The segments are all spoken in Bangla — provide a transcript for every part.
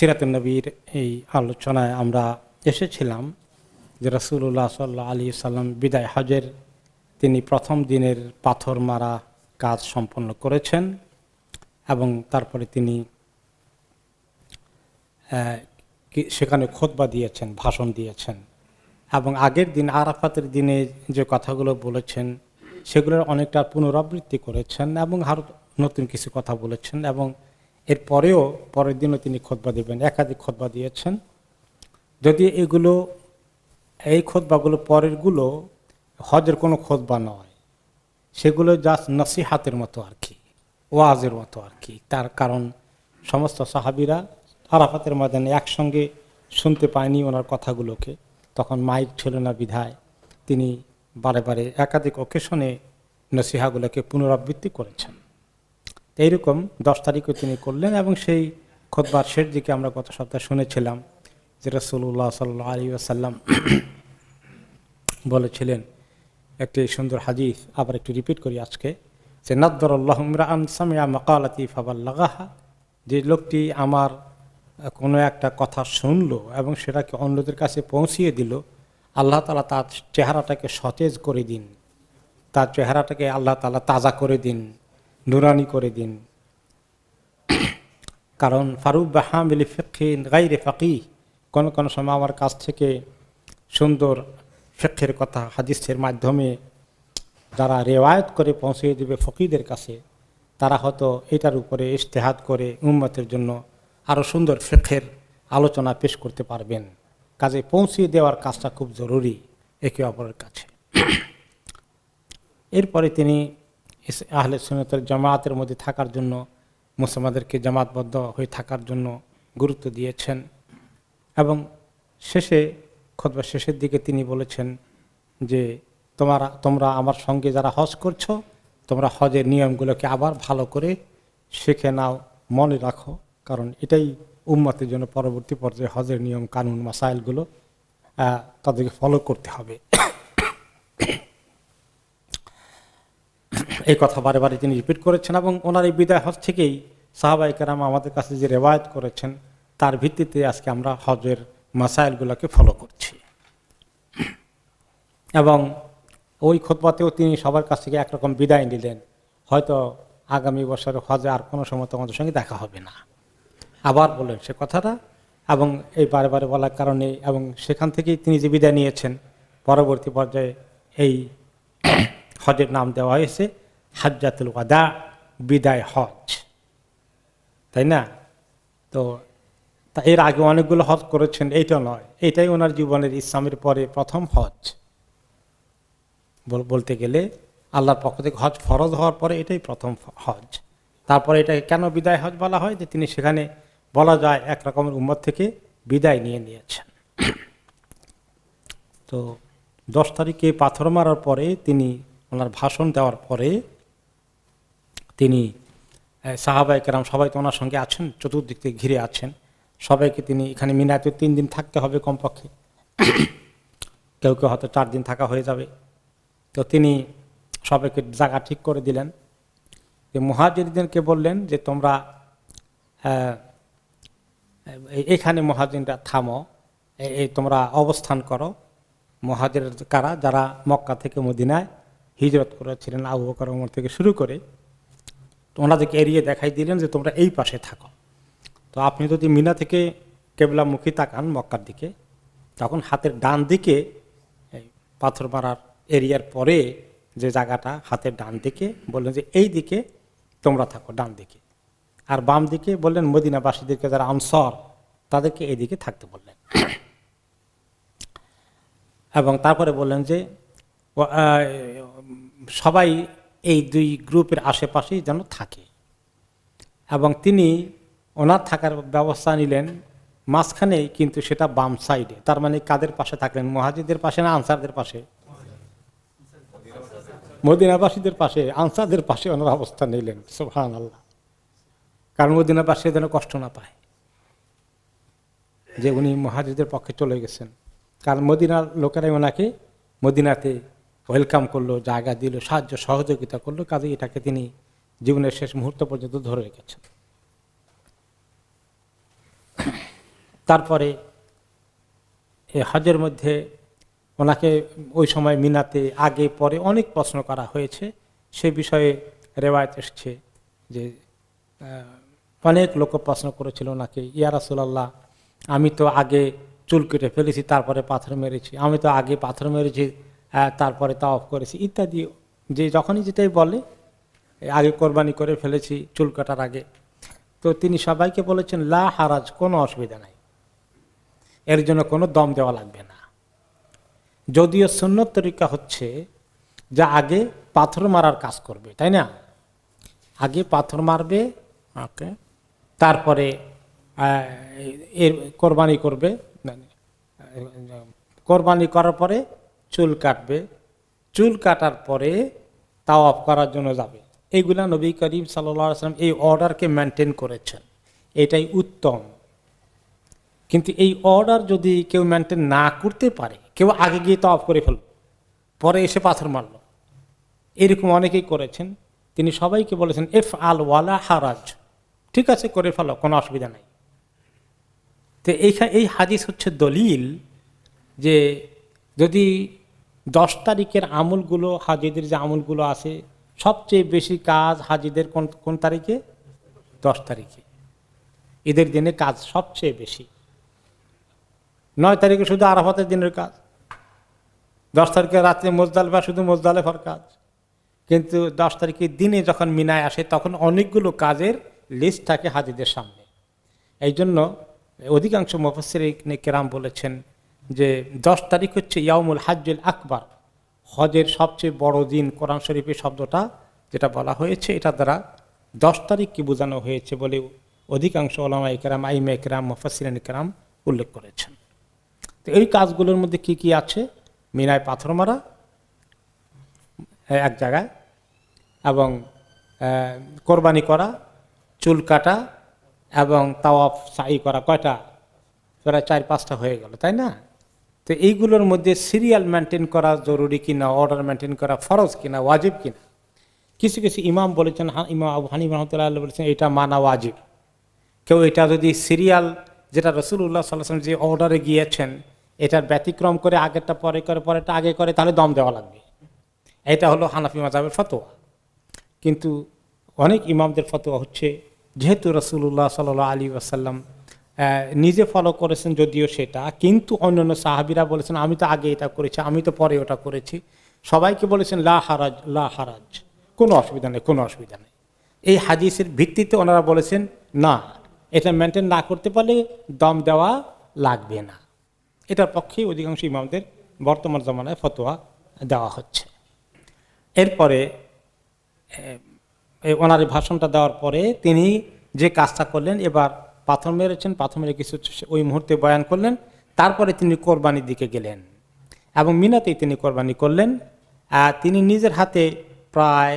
সিরাতুন নবীর এই আলোচনায় আমরা এসেছিলাম যে রাসূলুল্লাহ সাল্লাল্লাহু আলাইহি সাল্লাম বিদায় হজের তিনি প্রথম দিনের পাথর মারা কাজ সম্পন্ন করেছেন এবং তারপরে তিনি সেখানে খুতবা দিয়েছেন, ভাষণ দিয়েছেন এবং আগের দিন আরাফাতের দিনে যে কথাগুলো বলেছেন সেগুলোর অনেকটা পুনরাবৃত্তি করেছেন এবং আরও নতুন কিছু কথা বলেছেন এবং এর পরেও পরের দিনও তিনি খুতবা দেবেন, একাধিক খুতবা দিয়েছেন। যদি এই খুতবাগুলো পরেরগুলো হজের কোনো খুতবা নয়, সেগুলো জাস্ট নসিহাতের মতো আর কি, ওয়াজের মতো আর কি। তার কারণ সমস্ত সাহাবীরা আরাফাতের ময়দানে একসঙ্গে শুনতে পায়নি ওনার কথাগুলোকে, তখন মাইক ছিল না বিধায় তিনি বারে বারে একাধিক অকেশনে নসিহাগুলোকে পুনরাবৃত্তি করেছেন। এইরকম 10 তারিখও তিনি করলেন এবং সেই খুতবার শেষ দিকে আমরা গত সপ্তাহে শুনেছিলাম যে রাসূলুল্লাহ সাল্লাল্লাহু আলাইহি ওয়াসাল্লাম বলেছিলেন একটি সুন্দর হাদিস, আবার একটু রিপিট করি আজকে, যে নাদ্দারাল্লাহু ইমরাআন সামিআ মাকালাতি ফাবাল্লাগাহা, যে লোকটি আমার কোনো একটা কথা শুনলো এবং সেটাকে অন্যদের কাছে পৌঁছিয়ে দিল, আল্লাহ তাআলা তার চেহারাটাকে সতেজ করে দিন, তার চেহারাটাকে আল্লাহ তাআলা তাজা করে দিন, নুরানি করে দিন। কারণ ফারুব্বা হামিলি ফিকহিন গায়রি ফাকিহ, কোন সময় আমার কাছ থেকে সুন্দর ফিকহের কথা হাদিসের মাধ্যমে যারা রেওয়ায়ত করে পৌঁছে দেবে ফকিহদের কাছে, তারা হয়তো এটার উপরে ইজতিহাদ করে উম্মতের জন্য আরও সুন্দর ফিকহের আলোচনা পেশ করতে পারবেন। কাজে পৌঁছে দেওয়ার কাজটা খুব জরুরি একে অপরের কাছে। এরপরে তিনি আহলে সুন্নাতের জামায়াতের মধ্যে থাকার জন্য, মুসলমানদেরকে জামাতবদ্ধ হয়ে থাকার জন্য গুরুত্ব দিয়েছেন এবং খুতবা শেষের দিকে তিনি বলেছেন যে তোমরা আমার সঙ্গে যারা হজ করছো, তোমরা হজের নিয়মগুলোকে আবার ভালো করে শিখে নাও, মনে রাখো, কারণ এটাই উম্মতের জন্য পরবর্তী পর্যায়ে হজের নিয়ম কানুন মাসাইলগুলো তাদেরকে ফলো করতে হবে। এই কথা বারে বারে তিনি রিপিট করেছেন এবং ওনার এই বিদায় হজ থেকেই সাহাবায়ে কেরাম আমাদের কাছে যে রেওয়ায়েত করেছেন তার ভিত্তিতে আজকে আমরা হজের মাসাইলগুলোকে ফলো করছি। এবং ওই খুতবাতেও তিনি সবার কাছ থেকে একরকম বিদায় নিলেন, হয়তো আগামী বছর হজে আর কোনো সময় তোমাদের সঙ্গে দেখা হবে না, আবার বললেন সে কথাটা। এবং এই বারে বারে বলার কারণে এবং সেখান থেকেই তিনি যে বিদায় নিয়েছেন, পরবর্তী পর্যায়ে এই হজের নাম দেওয়া হয়েছে হাজ্জাতুল ওয়াদা, বিদায় হজ, তাই না? তো এর আগে অনেকগুলো হজ করেছেন, এইটা নয়, এটাই ওনার জীবনের ইসলামের পরে প্রথম হজ বলতে গেলে। আল্লাহর পক্ষ থেকে হজ ফরজ হওয়ার পরে এটাই প্রথম হজ। তারপরে এটাকে কেন বিদায় হজ বলা হয়, যে তিনি সেখানে বলা যায় এক রকমের উম্মত থেকে বিদায় নিয়েছেন। তো 10 তারিখে পাথর মারার পরে তিনি ওনার ভাষণ দেওয়ার পরে তিনি সাহাবায়ে কেরাম সবাই তো ওনার সঙ্গে আছেন, চতুর্দিক থেকে ঘিরে আছেন, সবাইকে তিনি এখানে মিনাতে 3 দিন থাকতে হবে কমপক্ষে, কেউ কেউ হয়তো 4 দিন থাকা হয়ে যাবে। তো তিনি সবাইকে জায়গা ঠিক করে দিলেন, যে মুহাজিরদেরকে বললেন যে তোমরা এখানে মুহাজিররা থামো, তোমরা অবস্থান করো। মুহাজির কারা? যারা মক্কা থেকে মদিনায় হিজরত করেছিলেন, আবু বকর ওমর থেকে শুরু করে, তো ওনাদেরকে এড়িয়ে দেখাই দিলেন যে তোমরা এই পাশে থাকো। তো আপনি যদি মিনা থেকে কেবলামুখী তাকান মক্কার দিকে, তখন হাতের ডান দিকে পাথর মারার এরিয়ার পরে যে জায়গাটা হাতের ডান দিকে, বললেন যে এই দিকে তোমরা থাকো, ডান দিকে। আর বাম দিকে বললেন মদিনাবাসীদেরকে যারা আনসার তাদেরকে এই দিকে থাকতে বললেন। এবং তারপরে বললেন যে সবাই এই 2 গ্রুপের আশেপাশেই যেন থাকে। এবং তিনি ওনার থাকার ব্যবস্থা নিলেন মাঝখানেই, কিন্তু সেটা বাম সাইডে। তার মানে কাদের পাশে থাকলেন? মুহাজিরদের পাশে না আনসারদের পাশে? মদিনাবাসীদের পাশে, আনসারদের পাশে ওনার অবস্থান নিলেন। সুবহানাল্লাহ। কারণ মদিনাবাসী যেন কষ্ট না পায় যে উনি মুহাজিরদের পক্ষে চলে গেছেন। কারণ মদিনার লোকেরাই ওনাকে মদিনাতে ওয়েলকাম করলো, জায়গা দিল, সাহায্য সহযোগিতা করলো, কাজে এটাকে তিনি জীবনের শেষ মুহূর্ত পর্যন্ত ধরে রেখেছেন। তারপরে এই হজের মধ্যে ওনাকে ওই সময় মিনাতে আগে পরে অনেক প্রশ্ন করা হয়েছে। সে বিষয়ে রেওয়ায়েত এসছে যে অনেক লোক প্রশ্ন করেছিল ওনাকে, ইয়া রাসূলুল্লাহ, আমি তো আগে চুল কেটে ফেলেছি তারপরে পাথর মেরেছি, আমি তো আগে পাথর মেরেছি তারপরে তাওয়াফ করেছি ইত্যাদি। যে যখনই যেটাই বলে আগে কোরবানি করে ফেলেছি চুল কাটার আগে। তো তিনি সবাইকে বলেছেন লা হারাজ, কোনো অসুবিধা নাই, এর জন্য কোনো দম দেওয়া লাগবে না। যদিও সুন্নত তরিকা হচ্ছে যা আগে পাথর মারার কাজ করবে, তাই না? আগে পাথর মারবে, ওকে, তারপরে এর কোরবানি করবে, কোরবানি করার পরে চুল কাটবে, চুল কাটার পরে তাওয়াফ করার জন্য যাবে। এইগুলা নবী করিম সাল্লাল্লাহু আলাইহি ওয়াসাল্লাম এই অর্ডারকে মেনটেন করেছেন, এটাই উত্তম। কিন্তু এই অর্ডার যদি কেউ মেনটেন না করতে পারে, কেউ আগে গিয়ে তাওয়াফ করে ফেলল পরে এসে পাথর মারল, এরকম অনেকেই করেছেন। তিনি সবাইকে বলেছেন এফ আল ওয়ালা হারাজ, ঠিক আছে করে ফেলো, কোনো অসুবিধা নাই। তো এই হাদিস হচ্ছে দলিল যে যদি 10 তারিখের আমলগুলো, হাজিদের যে আমলগুলো আছে, সবচেয়ে বেশি কাজ হাজিদের কোন তারিখে? 10 তারিখে, ঈদের দিনে কাজ সবচেয়ে বেশি। 9 তারিখে শুধু আরাফাতের দিনের কাজ, 10 তারিখে রাত্রে মুজদালিফা শুধু মুজদালিফার কাজ। কিন্তু 10 তারিখের দিনে যখন মিনায় আসে তখন অনেকগুলো কাজের লিস্ট থাকে হাজিদের সামনে। এই জন্য অধিকাংশ মুফাসসিরিনে কেরাম বলেছেন যে 10 তারিখ হচ্ছে ইয়াউমুল হাজ্জুল আকবার, হজের সবচেয়ে বড় দিন। কোরআন শরীফের শব্দটা যেটা বলা হয়েছে এটা দ্বারা 10 তারিখকে বোঝানো হয়েছে বলে অধিকাংশ উলামায়ে কেরাম, আইমায়ে কেরাম, মুফাসসিরিনে কেরাম উল্লেখ করেছেন। তো এই কাজগুলোর মধ্যে কি কি আছে? মিনায় পাথর মারা এক জায়গায়, এবং কোরবানি করা, চুল কাটা এবং তাওয়াফ সাই করা। কয়টা? প্রায় 4-5টা হয়ে গেল, তাই না? তো এইগুলোর মধ্যে সিরিয়াল মেনটেন করা জরুরি কিনা, অর্ডার মেনটেন করা ফরজ কিনা, ওয়াজিব কিনা। কিছু কিছু ইমাম বলেছেন, ইমাম আবু হানিফা রাহমাতুল্লাহ বলেছেন এটা মানা ওয়াজিব। কেউ এটা যদি সিরিয়াল যেটা রাসূলুল্লাহ সাল্লাল্লাহু আলাইহি ওয়াসাল্লাম যে অর্ডারে গিয়েছেন এটার ব্যতিক্রম করে আগেরটা পরে করে পরেরটা আগে করে, তাহলে দম দেওয়া লাগবে। এটা হলো হানাফি মাযহাবের ফতোয়া। কিন্তু অনেক ইমামদের ফতোয়া হচ্ছে যেহেতু রাসূলুল্লাহ সাল্লাল্লাহু আলাইহি ওয়াসাল্লাম নিজে ফলো করেছেন যদিও সেটা, কিন্তু অন্যান্য সাহাবীরা বলেছেন আমি তো আগে এটা করেছি, আমি তো পরে ওটা করেছি, সবাইকে বলেছেন লা হারাজ, লা হারাজ, কোনো অসুবিধা নেই, কোনো অসুবিধা নেই। এই হাদিসের ভিত্তিতে ওনারা বলেছেন না, এটা মেনটেন না করতে পারলে দম দেওয়া লাগবে না। এটার পক্ষেই অধিকাংশ ইমামদের বর্তমান জামানায় ফতোয়া দেওয়া হচ্ছে। এরপরে ওনার ভাষণটা দেওয়ার পরে তিনি যে কাজটা করলেন, এবার পাথর মেরেছেন, পাথর মেরে কিছু ওই মুহূর্তে বয়ান করলেন, তারপরে তিনি কোরবানির দিকে গেলেন এবং মিনাতেই তিনি কোরবানি করলেন। তিনি নিজের হাতে প্রায়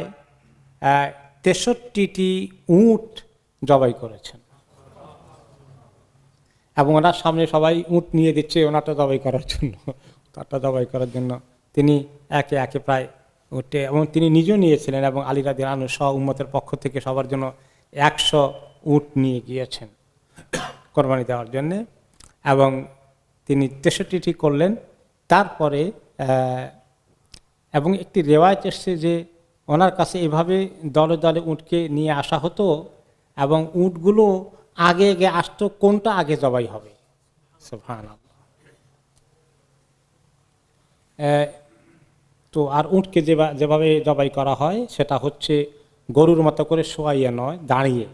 63টি উট জবাই করেছেন এবং ওনার সামনে সবাই উট নিয়ে দিচ্ছে ওনারটা জবাই করার জন্য, তারটা জবাই করার জন্য তিনি একে একে প্রায় উঠে, এবং তিনি নিজেও নিয়েছিলেন এবং আলী রাদিয়াল্লাহু আনহু সহ উম্মতের পক্ষ থেকে সবার জন্য 100 উট নিয়ে গিয়েছেন কোরবানি দেওয়ার জন্য, এবং তিনি 63টি করলেন। তারপরে এবং একটি রেওয়ায়েত এসছে যে ওনার কাছে এভাবে দলে দলে উটকে নিয়ে আসা হতো এবং উটগুলো আগে আগে আসতো কোনটা আগে জবাই হবে। সুবহানাল্লাহ। তো আর উটকে যেভাবে জবাই করা হয় সেটা হচ্ছে গরুর মতো করে শোয়াইয়া নয়, দাঁড়িয়ে,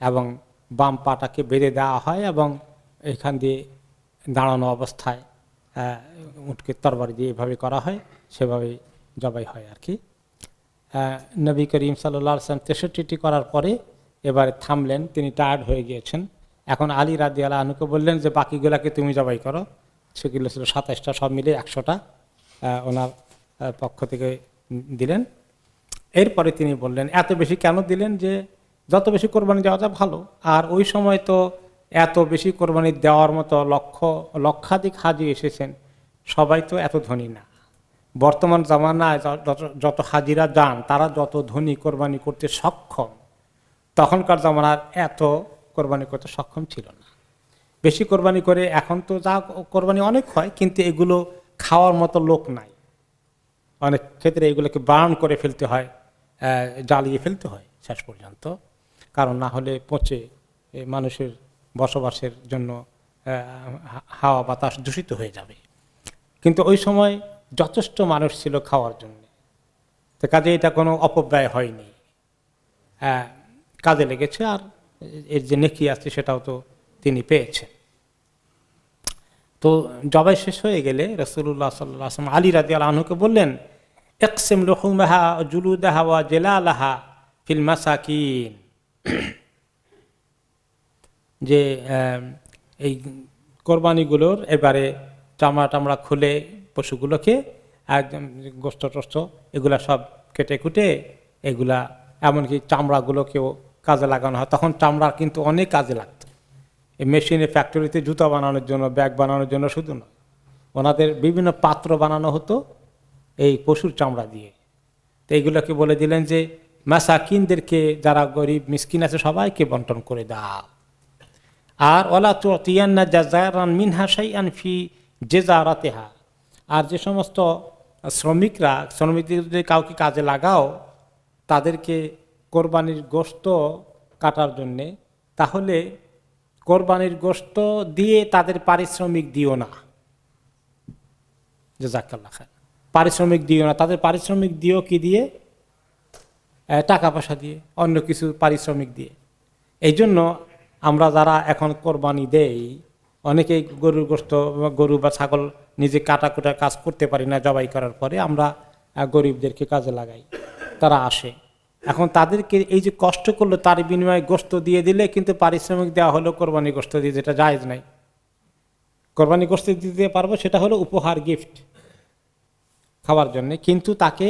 এবং বাম পাটাকে বেঁধে দেওয়া হয় এবং এখান দিয়ে দাঁড়ানো অবস্থায় উটকে তরবারি দিয়ে এভাবে করা হয়, সেভাবে জবাই হয় আর কি। নবী করিম সাল্লাল্লাহু আলাইহি ওয়াসাল্লাম 63টি করার পরে এবারে থামলেন, তিনি টায়ার্ড হয়ে গিয়েছেন। এখন আলী রাদিয়াল্লাহু আনহুকে বললেন যে বাকিগুলাকে তুমি জবাই করো। সেগুলো ছিল 27টা, সব মিলে 100টা ওনার পক্ষ থেকে দিলেন। এরপরে তিনি বললেন এত বেশি কেন দিলেন, যে যত বেশি কোরবানি দেওয়া যায় ভালো। আর ওই সময় তো এত বেশি কোরবানি দেওয়ার মতো লক্ষাধিক হাজি এসেছেন, সবাই তো এত ধনী না। বর্তমান জামানায় যত হাজিরা যান তারা যত ধনী কোরবানি করতে সক্ষম, তখনকার জামানার এত কোরবানি করতে সক্ষম ছিল না। বেশি কোরবানি করে। এখন তো যা কোরবানি অনেক হয়, কিন্তু এগুলো খাওয়ার মতো লোক নাই। অনেক ক্ষেত্রে এগুলোকে বার্ন করে ফেলতে হয়, জ্বালিয়ে ফেলতে হয় শেষ পর্যন্ত, কারণ না হলে পচে মানুষের বসবাসের জন্য হাওয়া বাতাস দূষিত হয়ে যাবে। কিন্তু ওই সময় যথেষ্ট মানুষ ছিল খাওয়ার জন্য, তো কাজে এটা কোনো অপব্যয় হয়নি, কাজে লেগেছে। আর এর যে নেকি আছে সেটাও তো তিনি পেয়েছেন। তো জবাই শেষ হয়ে গেলে রাসূলুল্লাহ সাল্লাল্লাহু আলাইহি ওয়াসাল্লাম আলী রাদিয়াল্লাহু আনহুকে বললেন, ইকসিম লুহুমাহা জুলুদাহা ওয়া জালালাহা ফিল মাসাকিন, যে এই কোরবানিগুলোর এবারে চামড়া টামড়া খুলে পশুগুলোকে একদম গোস্ত টোস্ত এগুলা সব কেটে কুটে এগুলা, এমনকি চামড়াগুলোকেও কাজে লাগানো হয়। তখন চামড়ার কিন্তু অনেক কাজে লাগতো, এই মেশিনে ফ্যাক্টরিতে জুতা বানানোর জন্য, ব্যাগ বানানোর জন্য শুধু নয়, ওনাদের বিভিন্ন পাত্র বানানো হতো এই পশুর চামড়া দিয়ে। তো এইগুলোকে বলে দিলেন যে মাসাকিনদেরকে, যারা গরিব মিসকিন আছে সবাইকে বন্টন করে দাও। আর ওয়ালা তুতিয়ান্না জাযারান মিনহা শাইআন ফি জাযারাতিহা, আর যে সমস্ত শ্রমিকদের যদি কাউকে কাজে লাগাও তাদেরকে কোরবানির গোশত কাটার জন্যে, তাহলে কোরবানির গোশত দিয়ে তাদের পারিশ্রমিক দিও না, জাযাকাল্লাহ খায়র, পারিশ্রমিক দিও না, তাদের পারিশ্রমিক দিও কি দিয়ে? টাকা পয়সা দিয়ে, অন্য কিছু পারিশ্রমিক দিয়ে। এই জন্য আমরা যারা এখন কোরবানি দেই, অনেকেই গরুর গোশত, গরু বা ছাগল নিজে কাটাকুটার কাজ করতে পারি না, জবাই করার পরে আমরা গরিবদেরকে কাজে লাগাই, তারা আসে। এখন তাদেরকে এই যে কষ্ট করলো তার বিনিময়ে গোশত দিয়ে দিলে কিন্তু পারিশ্রমিক দেওয়া হলো কোরবানি গোশত দিয়ে, যেটা জায়েজ নাই। কোরবানি গোশত দিতে পারবো সেটা হলো উপহার, গিফট খাওয়ার জন্য, কিন্তু তাকে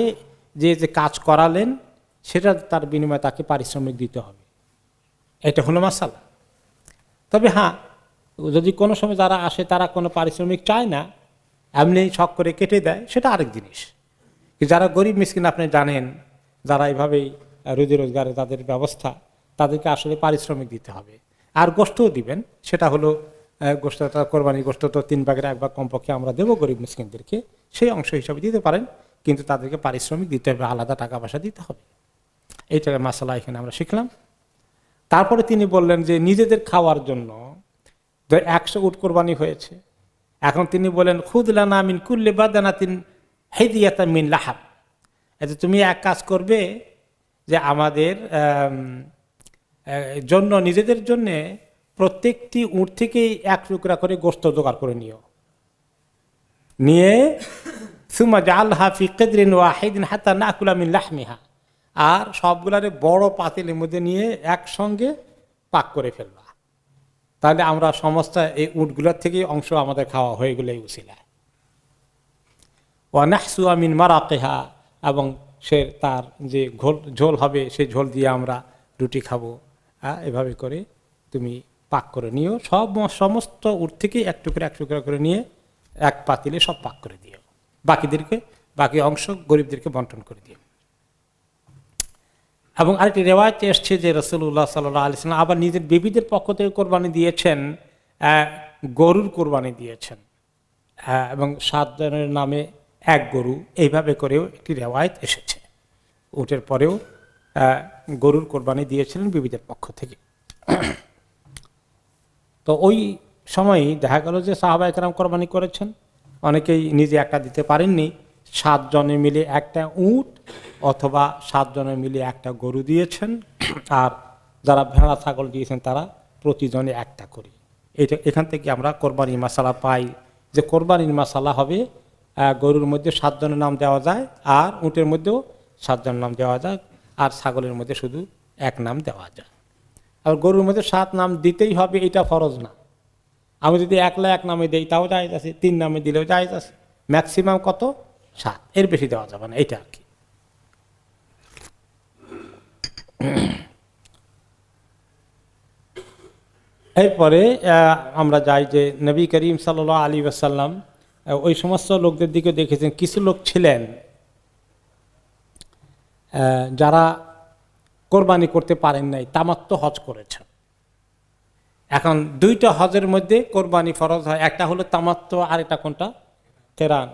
যে কাজ করালেন সেটা তার বিনিময়ে তাকে পারিশ্রমিক দিতে হবে, এটা হলো মাসালা। তবে হ্যাঁ, যদি কোনো সময় যারা আসে তারা কোনো পারিশ্রমিক চায় না, এমনি শখ করে কেটে দেয়, সেটা আরেক জিনিস। যারা গরিব মিসকিন আপনি জানেন, যারা এইভাবেই রুজি রোজগারে তাদের ব্যবস্থা, তাদেরকে আসলে পারিশ্রমিক দিতে হবে। আর গোশতও দিবেন, সেটা হলো গোশতটা, কোরবানির গোশত তো 3 ভাগের 1 ভাগ কমপক্ষে আমরা দেবো গরিব মিসকিনদেরকে, সেই অংশ হিসাবে দিতে পারেন, কিন্তু তাদেরকে পারিশ্রমিক দিতে হবে, আলাদা টাকা পয়সা দিতে হবে। এইটার মাসালা এখানে আমরা শিখলাম। তারপরে তিনি বললেন যে নিজেদের খাওয়ার জন্য 100 উট কোরবানি হয়েছে, এখন তিনি বলেন খুদ লানা মিন কুল্লি বাদানাতিন হিদিয়াতান মিন লাহাব, এতে তুমি এক কাজ করবে যে আমাদের জন্য, নিজেদের জন্যে প্রত্যেকটি উট থেকেই 1 টুকরা করে গোশত জোগাড় করে নিয়ে সুম্মা জাআলহা ফি কিদরিন ওয়াহিদিন হাত্তা নাকুলা মিন লাহমিহা, আর সবগুলারে বড় পাতিলের মধ্যে নিয়ে একসঙ্গে পাক করে ফেলবা, তাহলে আমরা সমস্ত এই উটগুলোর থেকে অংশ আমাদের খাওয়া হয়ে গেলে উসিলায়। ওয়া নাহসুয়া মিন মারাকিহা, এবং সে তার যে ঝোল হবে সেই ঝোল দিয়ে আমরা রুটি খাবো। এভাবে করে তুমি পাক করে নিও, সমস্ত উট থেকে 1 টুকরা করে নিয়ে এক পাতিলে সব পাক করে দিও, বাকি অংশ গরিবদেরকে বন্টন করে দিও। এবং আরেকটি রেওয়ায়েতে এসছে যে রাসূলুল্লাহ সাল্লাল্লাহু আলাইহি ওয়াসাল্লাম আবার নিজের বিবিদের পক্ষ থেকে কোরবানি দিয়েছেন, গরুর কোরবানি দিয়েছেন, এবং 7 জনের নামে 1 গরু, এইভাবে করেও একটি রেওয়ায়েত এসেছে। উটের পরেও গরুর কোরবানি দিয়েছিলেন বিবিদের পক্ষ থেকে। তো ওই সময়ই দেখা গেল যে সাহাবায়ে কেরাম কোরবানি করেছেন, অনেকেই নিজে একটা দিতে পারেননি, 7 জনে মিলে একটা উট অথবা 7 জনে মিলে একটা গরু দিয়েছেন, আর যারা ভেড়া ছাগল দিয়েছেন তারা প্রতিজনে একটা করে। এখান থেকে আমরা কোরবানির মাসালা পাই যে কোরবানির মাসালা হবে গরুর মধ্যে 7 জনের নাম দেওয়া যায়, আর উটের মধ্যেও 7 জনের নাম দেওয়া যায়, আর ছাগলের মধ্যে শুধু 1 নাম দেওয়া যায়। আর গরুর মধ্যে 7 নাম দিতেই হবে এটা ফরজ না, আমি যদি 1 নামে দেই তাও জায়েজ আছে, 3 নামে দিলেও জায়েজ আছে, ম্যাক্সিমাম কত? 7, এর বেশি দেওয়া যাবে না, এটা আর কি। এরপরে আমরা যাই যে নবী করিম সাল্লাল্লাহু আলাইহি ওয়াসাল্লাম ওই সমস্ত লোকদের দিকে দেখেছেন, কিছু লোক ছিলেন যারা কোরবানি করতে পারেন নাই, তামাত্ম হজ করেছেন, এখন দুইটা হজের মধ্যে কোরবানি ফরজ হয়, একটা হলো তামাত্তু আর এটা কোনটা কেরান।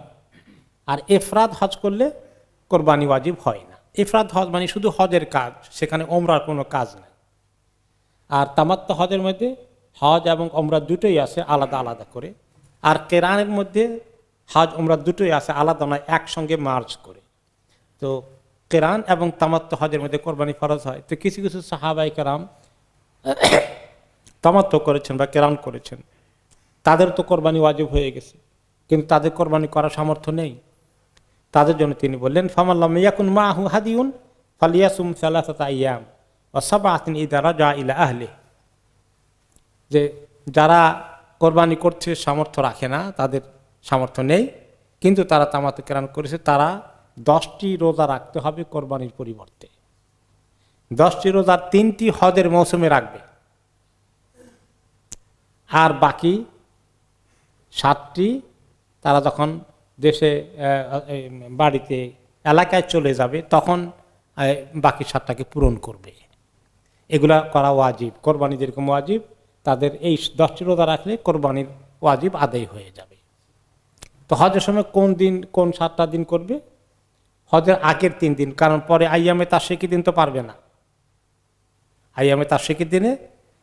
আর ইফরাদ হজ করলে কোরবানি ওয়াজিব হয় না। ইফরাদ হজ মানে শুধু হজের কাজ, সেখানে ওমরার কোনো কাজ নেই। আর তামাত্তু হজের মধ্যে হজ এবং ওমরা দুটোই আছে আলাদা আলাদা করে। আর কেরানের মধ্যে হজ ওমরা দুটোই আছে আলাদা নয়, একসঙ্গে মার্জ করে। তো কেরান এবং তামাত্তু হজের মধ্যে কোরবানি ফরজ হয়। তো কিছু কিছু সাহাবায়ে কেরাম তামাত্তু করেছেন বা কেরান করেছেন, তাদের তো কোরবানি ওয়াজিব হয়ে গেছে, কিন্তু তাদের কোরবানি করার সামর্থ্য নেই। তাদের জন্য তিনি বললেন ফামাল্লাম ইয়াকুন মাহু হাদিউন ফালিয়াসুম সালাসাতা আইয়াম ওয়া সাবআতিন ইযা রাজা ইলা আহলি। যে যারা কোরবানি করছে সামর্থ্য রাখে না, তাদের সামর্থ্য নেই, কিন্তু তারা তামাত্তু কেরান করেছে, তারা 10টি রোজা রাখতে হবে কোরবানির পরিবর্তে। 10টি রোজার 3টি হজের মৌসুমে রাখবে, আর বাকি 7টি তারা যখন দেশে বাড়িতে এলাকায় চলে যাবে তখন বাকি 7টাকে পূরণ করবে। এগুলা করা ওয়াজিব, কোরবানি যেরকম ওয়াজিব, তাদের এই 10টি রোজা রাখলে কোরবানির ওয়াজিব আদায় হয়ে যাবে। তো হজের সময় কোন দিন, কোন 7টা দিন করবে? হজের আগের 3 দিন, কারণ পরে আইয়ামে তাশরিকি দিন তো পারবে না। আইয়ামে তাশরিকির দিনে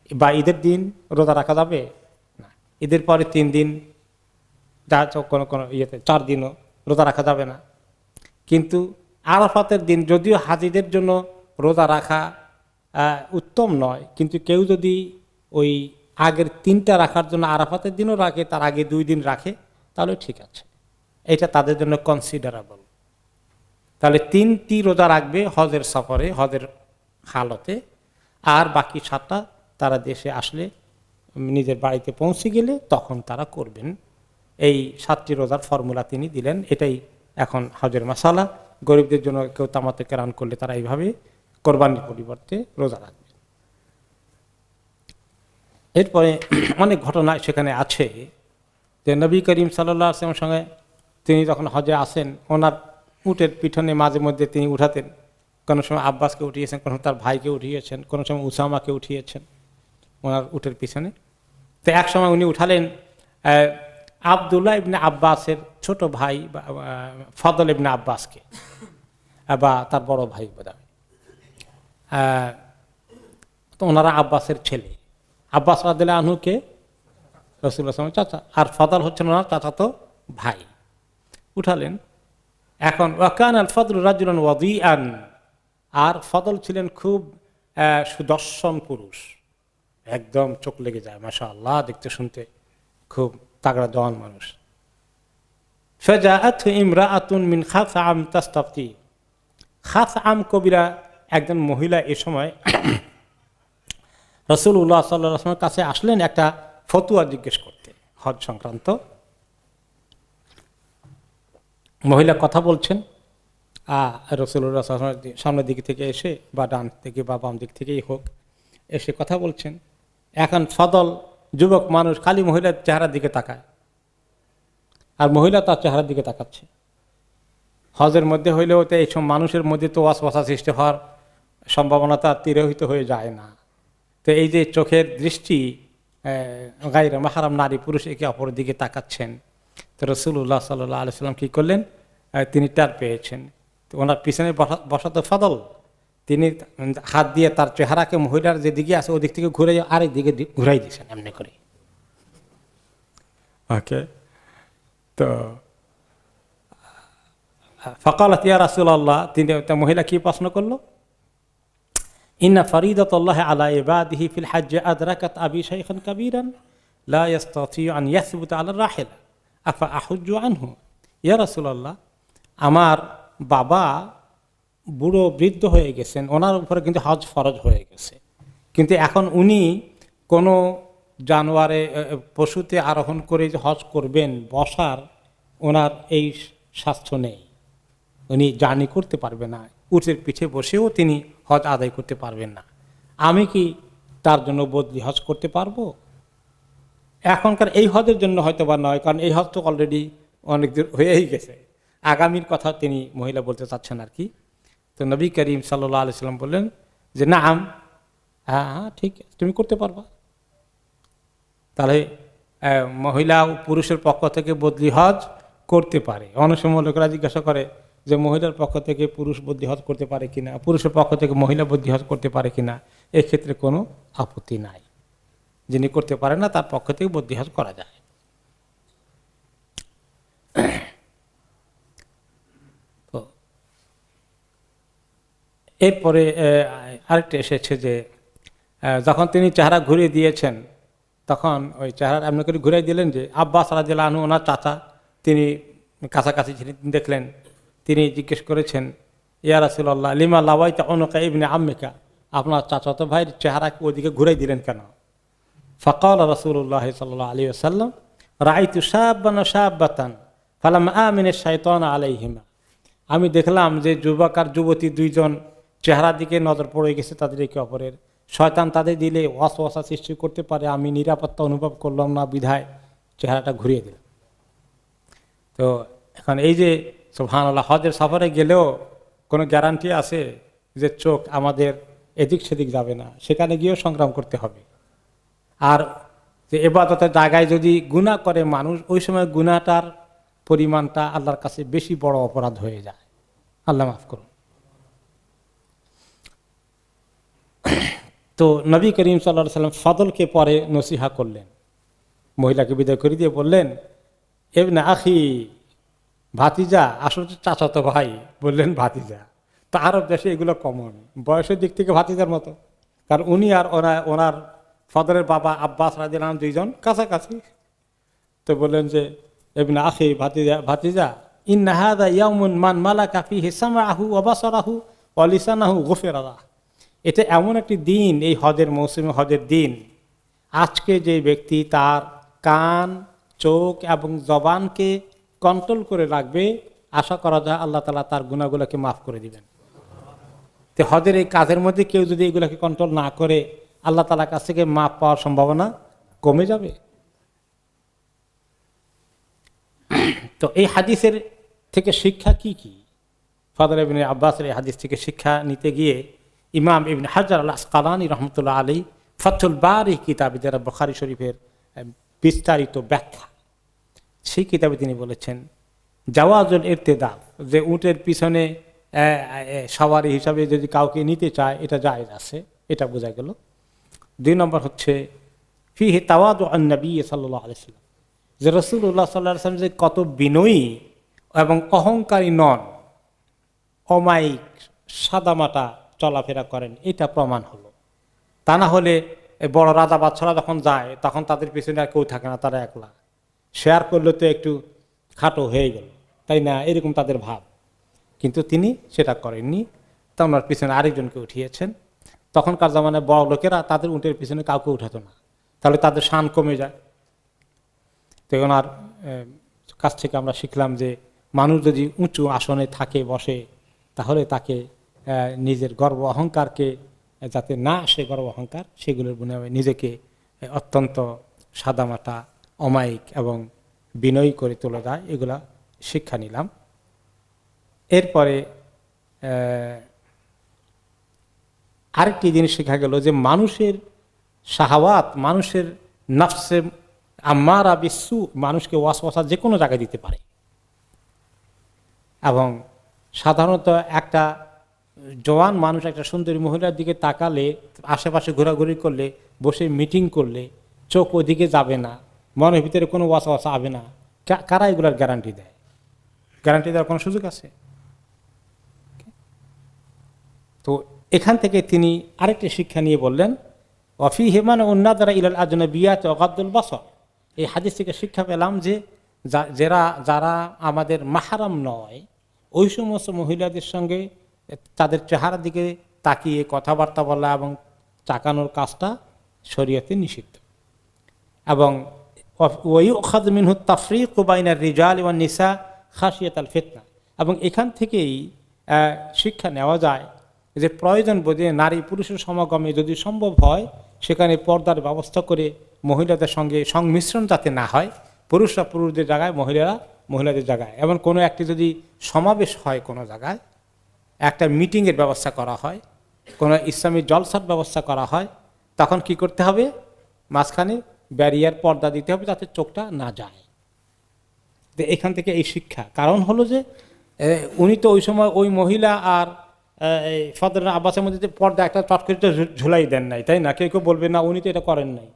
বা ঈদের দিন রোজা রাখা যাবে না। ঈদের পরে 3 দিন, যা কোনো কোনো ইয়েতে 4 দিনও রোজা রাখা যাবে না। কিন্তু আরাফাতের দিন যদিও হাজিদের জন্য রোজা রাখা উত্তম নয়, কিন্তু কেউ যদি ওই আগের 3টা রাখার জন্য আরাফাতের দিনও রাখে, তার আগে 2 দিন রাখে, তাহলে ঠিক আছে, এটা তাদের জন্য কনসিডারেবল। তাহলে 3টি রোজা রাখবে হজের সফরে, হজের হালতে, আর বাকি 7টা তারা দেশে আসলে, নিজের বাড়িতে পৌঁছে গেলে তখন তারা করবেন। এই 7টি রোজার ফর্মুলা তিনি দিলেন। এটাই এখন হজের মাসালা। গরিবদের জন্য কেউ তামাত্তু কেরান করলে তারা এইভাবে কোরবানির পরিবর্তে রোজা রাখবে। এরপরে অনেক ঘটনা সেখানে আছে যে নবী করিম সাল্লাল্লাহু আলাইহি ওয়াসাল্লামের সঙ্গে তিনি যখন হজে আসেন, ওনার উটের পিছনে মাঝে মধ্যে তিনি উঠাতেন। কোনো সময় আব্বাসকে উঠিয়েছেন, কোনো তার ভাইকে উঠিয়েছেন, কোনো সময় উসামাকে উঠিয়েছেন ওনার উটের পিছনে। তো এক সময় উনি উঠালেন আবদুল্লাহ ইবনে আব্বাসের ছোট ভাই ফদল ইবনে আব্বাসকে, বা তার বড় ভাই বোধহয়। তো ওনারা আব্বাসের ছেলে। আব্বাস রাদিয়াল্লাহু আনহুকে রাসূলুল্লাহ সাল্লাল্লাহু আলাইহি ওয়াসাল্লাম চাচা, আর ফদল হচ্ছেন ওনার চাচাতো ভাই। উঠালেন। এখন ওয়াকান আল ফদল রাজুলান ওয়াদিআন, আর ফদল ছিলেন খুব সুদর্শন পুরুষ, একদম চোখ লেগে যায়, মাশাআল্লাহ, দেখতে শুনতে খুব তাগড়া জওয়ান মানুষ। ফাজাআতহু ইমরাআতুন মিন খাসআম তাস্তাফতি। খাসআম কবিরা একজন মহিলা এ সময় রাসূলুল্লাহ সাল্লাল্লাহু আলাইহি ওয়াসাল্লামের কাছে আসলেন একটা ফতোয়া জিজ্ঞেস করতে হজ সংক্রান্ত। মহিলা কথা বলছেন, রাসূলুল্লাহ সাল্লাল্লাহু আলাইহি ওয়াসাল্লাম সামনের দিক থেকে এসে, বা ডান থেকে বা বাম দিক থেকেই হোক, এসে কথা বলছেন। এখন ফদল যুবক মানুষ খালি মহিলার চেহারার দিকে তাকায়, আর মহিলা তার চেহারার দিকে তাকাচ্ছে। হজের মধ্যে হইলেও তো এইসব মানুষের মধ্যে তো ওয়াসওয়াসা সৃষ্টি হওয়ার সম্ভাবনাটা তিরোহিত হয়ে যায় না। তো এই যে চোখের দৃষ্টি, গায়রে মাহরাম নারী পুরুষ একে অপরের দিকে তাকাচ্ছেন, তো রাসূলুল্লাহ সাল্লাল্লাহু আলাইহি ওয়াসাল্লাম কী করলেন, তিনি টের পেয়েছেন। তো ওনার পিছনে বসাতো ফদল, তিনি হাত দিয়ে তার চেহারাকে মহিলার যে দিকে আছে ওদিক থেকে ঘুরে আরেক দিকে ঘুরাই দিয়েছেন এমনি করে। ওকে, তো ফাকালাত ইয়া রাসূলুল্লাহ, তিনি মহিলা কি প্রশ্ন করলো, ইন্না ফরিদাতাল্লাহি আলা ইবাদিহি ফিল হজ্জ আদরাকাত আবি শাইখান কাবীরান লা ইস্তাতিউ আন ইয়াসবুতা আলা রাহিলা আফা আহুজ্জু আনহু। ইয়া রাসূলুল্লাহ, আমার বাবা বুড়ো বৃদ্ধ হয়ে গেছেন, ওনার উপরে কিন্তু হজ ফরজ হয়ে গেছে, কিন্তু এখন উনি কোনো জানোয়ারে পশুতে আরোহণ করে যে হজ করবেন, বসার ওনার এই স্বাস্থ্য নেই, উনি জার্নি করতে পারবেন না, উটের পিঠে বসেও তিনি হজ আদায় করতে পারবেন না। আমি কি তার জন্য বদলি হজ করতে পারবো? এখনকার এই হজের জন্য হয়তো বা নয়, কারণ এই হজ তো অলরেডি অনেক দূর হয়েই গেছে, আগামীর কথা তিনি মহিলা বলতে চাচ্ছেন আর কি। তো নবী করিম সাল্লাল্লাহু আলাইহি ওয়াসাল্লাম বললেন যে নাম, হ্যাঁ ঠিক, তুমি করতে পারবা। তাহলে মহিলা ও পুরুষের পক্ষ থেকে বদলি হজ করতে পারে। অনেক সময় লোকেরা জিজ্ঞাসা করে যে মহিলার পক্ষ থেকে পুরুষ বদলি হজ করতে পারে কিনা, পুরুষের পক্ষ থেকে মহিলা বদলি হজ করতে পারে কিনা। এক্ষেত্রে কোনো আপত্তি নাই, যিনি করতে পারে না তার পক্ষ থেকে বদলি হজ করা যায়। তো এরপরে আরেকটা এসেছে যে যখন তিনি চেহারা ঘুরিয়ে দিয়েছেন তখন ওই চেহারা এমন করে ঘুরিয়ে দিলেন যে আব্বাস রাদিয়াল্লাহু আনহু ওনার চাচা তিনি কাছাকাছি ছিলেন, দেখলেন। তিনি জিজ্ঞেস করেছেন, ইয়া রাসূলুল্লাহ লিমা লাওয়াইতা উনুকা ইবনে আম্মিকা, আপনার চাচাতো ভাইয়ের চেহারাকে ওইদিকে ঘুরাই দিলেন কেন? ফাকাল রাসূলুল্লাহ সাল্লাল্লাহু আলাইহি ওয়াসাল্লাম রাআইতু শাবান ওয়া শাবাতান ফালাম আমিন আশ-শাইতান আলাইহিমা, আমি দেখলাম যে যুবক আর যুবতী দুইজন চেহারার দিকে নজর পড়ে গেছে তাদের একে অপরের, শয়তান তাদের দিলে ওয়াসওয়াসা সৃষ্টি করতে পারে, আমি নিরাপত্তা অনুভব করলাম না বিধায় চেহারাটা ঘুরিয়ে দিলাম। তো এখন এই যে সুবহানাল্লাহ, হজের সফরে গেলেও কোনো গ্যারান্টি আছে যে চোখ আমাদের এদিক সেদিক যাবে না, সেখানে গিয়েও সংগ্রাম করতে হবে। আর যে ইবাদতের জায়গায় যদি গুনাহ করে মানুষ, ওই সময় গুনাহটার পরিমাণটা আল্লাহর কাছে বেশি বড় অপরাধ হয়ে যায়। আল্লাহ মাফ করুন। তো নবী করিম সাল্লাল্লাহু আলাইহি ওয়াসাল্লাম ফদলকে পরে নসিহা করলেন, মহিলাকে বিদায় করে দিয়ে বললেন, ইবনে আখি, ভাতিজা, আসলে চাচাতো ভাই, বললেন ভাতিজা। তো আরব দেশে এগুলো কমন, বয়সের দিক থেকে ভাতিজার মতো, কারণ উনি আর ওনার ফদলের বাবা আব্বাস রাদিয়াল্লাহু আনহু দুইজন কাছাকাছি। তো বললেন যে ইবনে আখি, ভাতিজা, ইন্না হাযা ইয়াউমুন মান মালাকা ফীহি সামআহু ওয়া বাসারাহু ওয়া লিসানাহু গুফিরা লাহ, এটা এমন একটি দিন, এই হজের মৌসুমে হজের দিন, আজকে যে ব্যক্তি তার কান, চোখ এবং জবানকে কন্ট্রোল করে রাখবে, আশা করা যায় আল্লাহ তাআলা তার গুনাহগুলোকে মাফ করে দিবেন। তো হজের এই কাজের মধ্যে কেউ যদি এগুলোকে কন্ট্রোল না করে, আল্লাহ তাআলার কাছ থেকে মাফ পাওয়ার সম্ভাবনা কমে যাবে। তো এই হাদিসের থেকে শিক্ষা কি কি? ফাদল ইবনে আব্বাসের এই হাদিস থেকে শিক্ষা নিতে গিয়ে ইমাম ইবনে হাজার আল আসকালানী রহমতুল্লাহ আলী ফাথুল বারি কিতাবে, যারা বুখারী শরীফের বিস্তারিত ব্যাখ্যা, সেই কিতাবে তিনি বলেছেন জাওয়াজুল ইরতিদাফ, যে উটের পিছনে সওয়ারি হিসাবে যদি কাউকে নিতে চায় এটা জায়েজ আছে, এটা বোঝা গেল। 2 নম্বর হচ্ছে ফিহি তাওয়াদু আন নবী সাল্লাল্লাহু আলাইহি ওয়াসাল্লাম, যে রাসূলুল্লাহ সাল্লাল্লাহু আলাইহি ওয়াসাল্লাম যে কত বিনয়ী এবং অহংকারী নন, অমায়িক সাদামাটা চলাফেরা করেন, এটা প্রমাণ হলো। তা না হলে বড় রাজা বাদশারা যখন যায় তখন তাদের পিছনে আর কেউ থাকে না, তারা একলা, শেয়ার করলে তো একটু খাটো হয়ে গেল, তাই না, এরকম তাদের ভাব। কিন্তু তিনি সেটা করেননি, তা ওনার পিছনে আরেকজনকে উঠিয়েছেন। তখনকার জামানায় বড় লোকেরা তাদের উটের পিছনে কাউকে উঠাতো না, তাহলে তাদের শান কমে যায়। তো ওনার কাছ থেকে আমরা শিখলাম যে মানুষ যদি উঁচু আসনে থাকে, বসে, তাহলে তাকে নিজের গর্ব অহংকারকে যাতে না আসে, গর্ব অহংকার, সেগুলোর বিনিময়ে নিজেকে অত্যন্ত সাদামাটা, অমায়িক এবং বিনয়ী করে তোলা যায়, এগুলা শিক্ষা নিলাম। এরপরে আরেকটি জিনিস শেখা গেল যে মানুষের শাহাওয়াত, মানুষের নফসে আম্মারা বিসু, মানুষকে ওয়াসওয়াসা যে কোনো জায়গায় দিতে পারে। এবং সাধারণত একটা জওয়ান মানুষ একটা সুন্দরী মহিলার দিকে তাকালে, আশেপাশে ঘোরাঘুরি করলে, বসে মিটিং করলে চোখ ওদিকে যাবে না, মনের ভিতরে কোনো ওয়াসওয়াসা হবে না। কারা এগুলার গ্যারান্টি দেয়? গ্যারান্টি দেওয়ার কোনো সুযোগ আছে? তো এখান থেকে তিনি আরেকটি শিক্ষা নিয়ে বললেন, ওয়াফি হেমান উন্নাদারা ইলাল আজনাবিয়াত ওয়াগাদ্দুল বাসর, এই হাদিস থেকে শিক্ষা পেলাম যে যারা আমাদের মাহরাম নয়, ওই সমস্ত মহিলাদের সঙ্গে তাদের চেহারার দিকে তাকিয়ে কথাবার্তা বলা এবং চাকানোর কাজটা শরীয়তে নিষিদ্ধ। এবং ওয়ায়ুখাযু মিনহু তাফরীকু বাইনার রিজাল ওয়ান নিসা খাশিয়াতাল ফিতনা, এবং এখান থেকেই শিক্ষা নেওয়া যায় যে প্রয়োজন বোধে নারী পুরুষের সমাগমে যদি সম্ভব হয় সেখানে পর্দার ব্যবস্থা করে মহিলাদের সঙ্গে সংমিশ্রণ যাতে না হয়, পুরুষরা পুরুষদের জায়গায়, মহিলারা মহিলাদের জায়গায়। এবং কোনো একটি যদি সমাবেশ হয়, কোনো জায়গায় একটা মিটিংয়ের ব্যবস্থা করা হয়, কোনো ইসলামী জলসার ব্যবস্থা করা হয়, তখন কি করতে হবে? মাঝখানে ব্যারিয়ার পর্দা দিতে হবে যাতে চোখটা না যায়। তো এখান থেকে এই শিক্ষা, কারণ হলো যে উনি তো ওই সময় ওই মহিলা আর ফদর আব্বাসের মধ্যে পর্দা একটা চটকরিটা ঝুলাই দেন নাই, তাই না? কেউ কেউ বলবে না উনি তো এটা করেন নাই।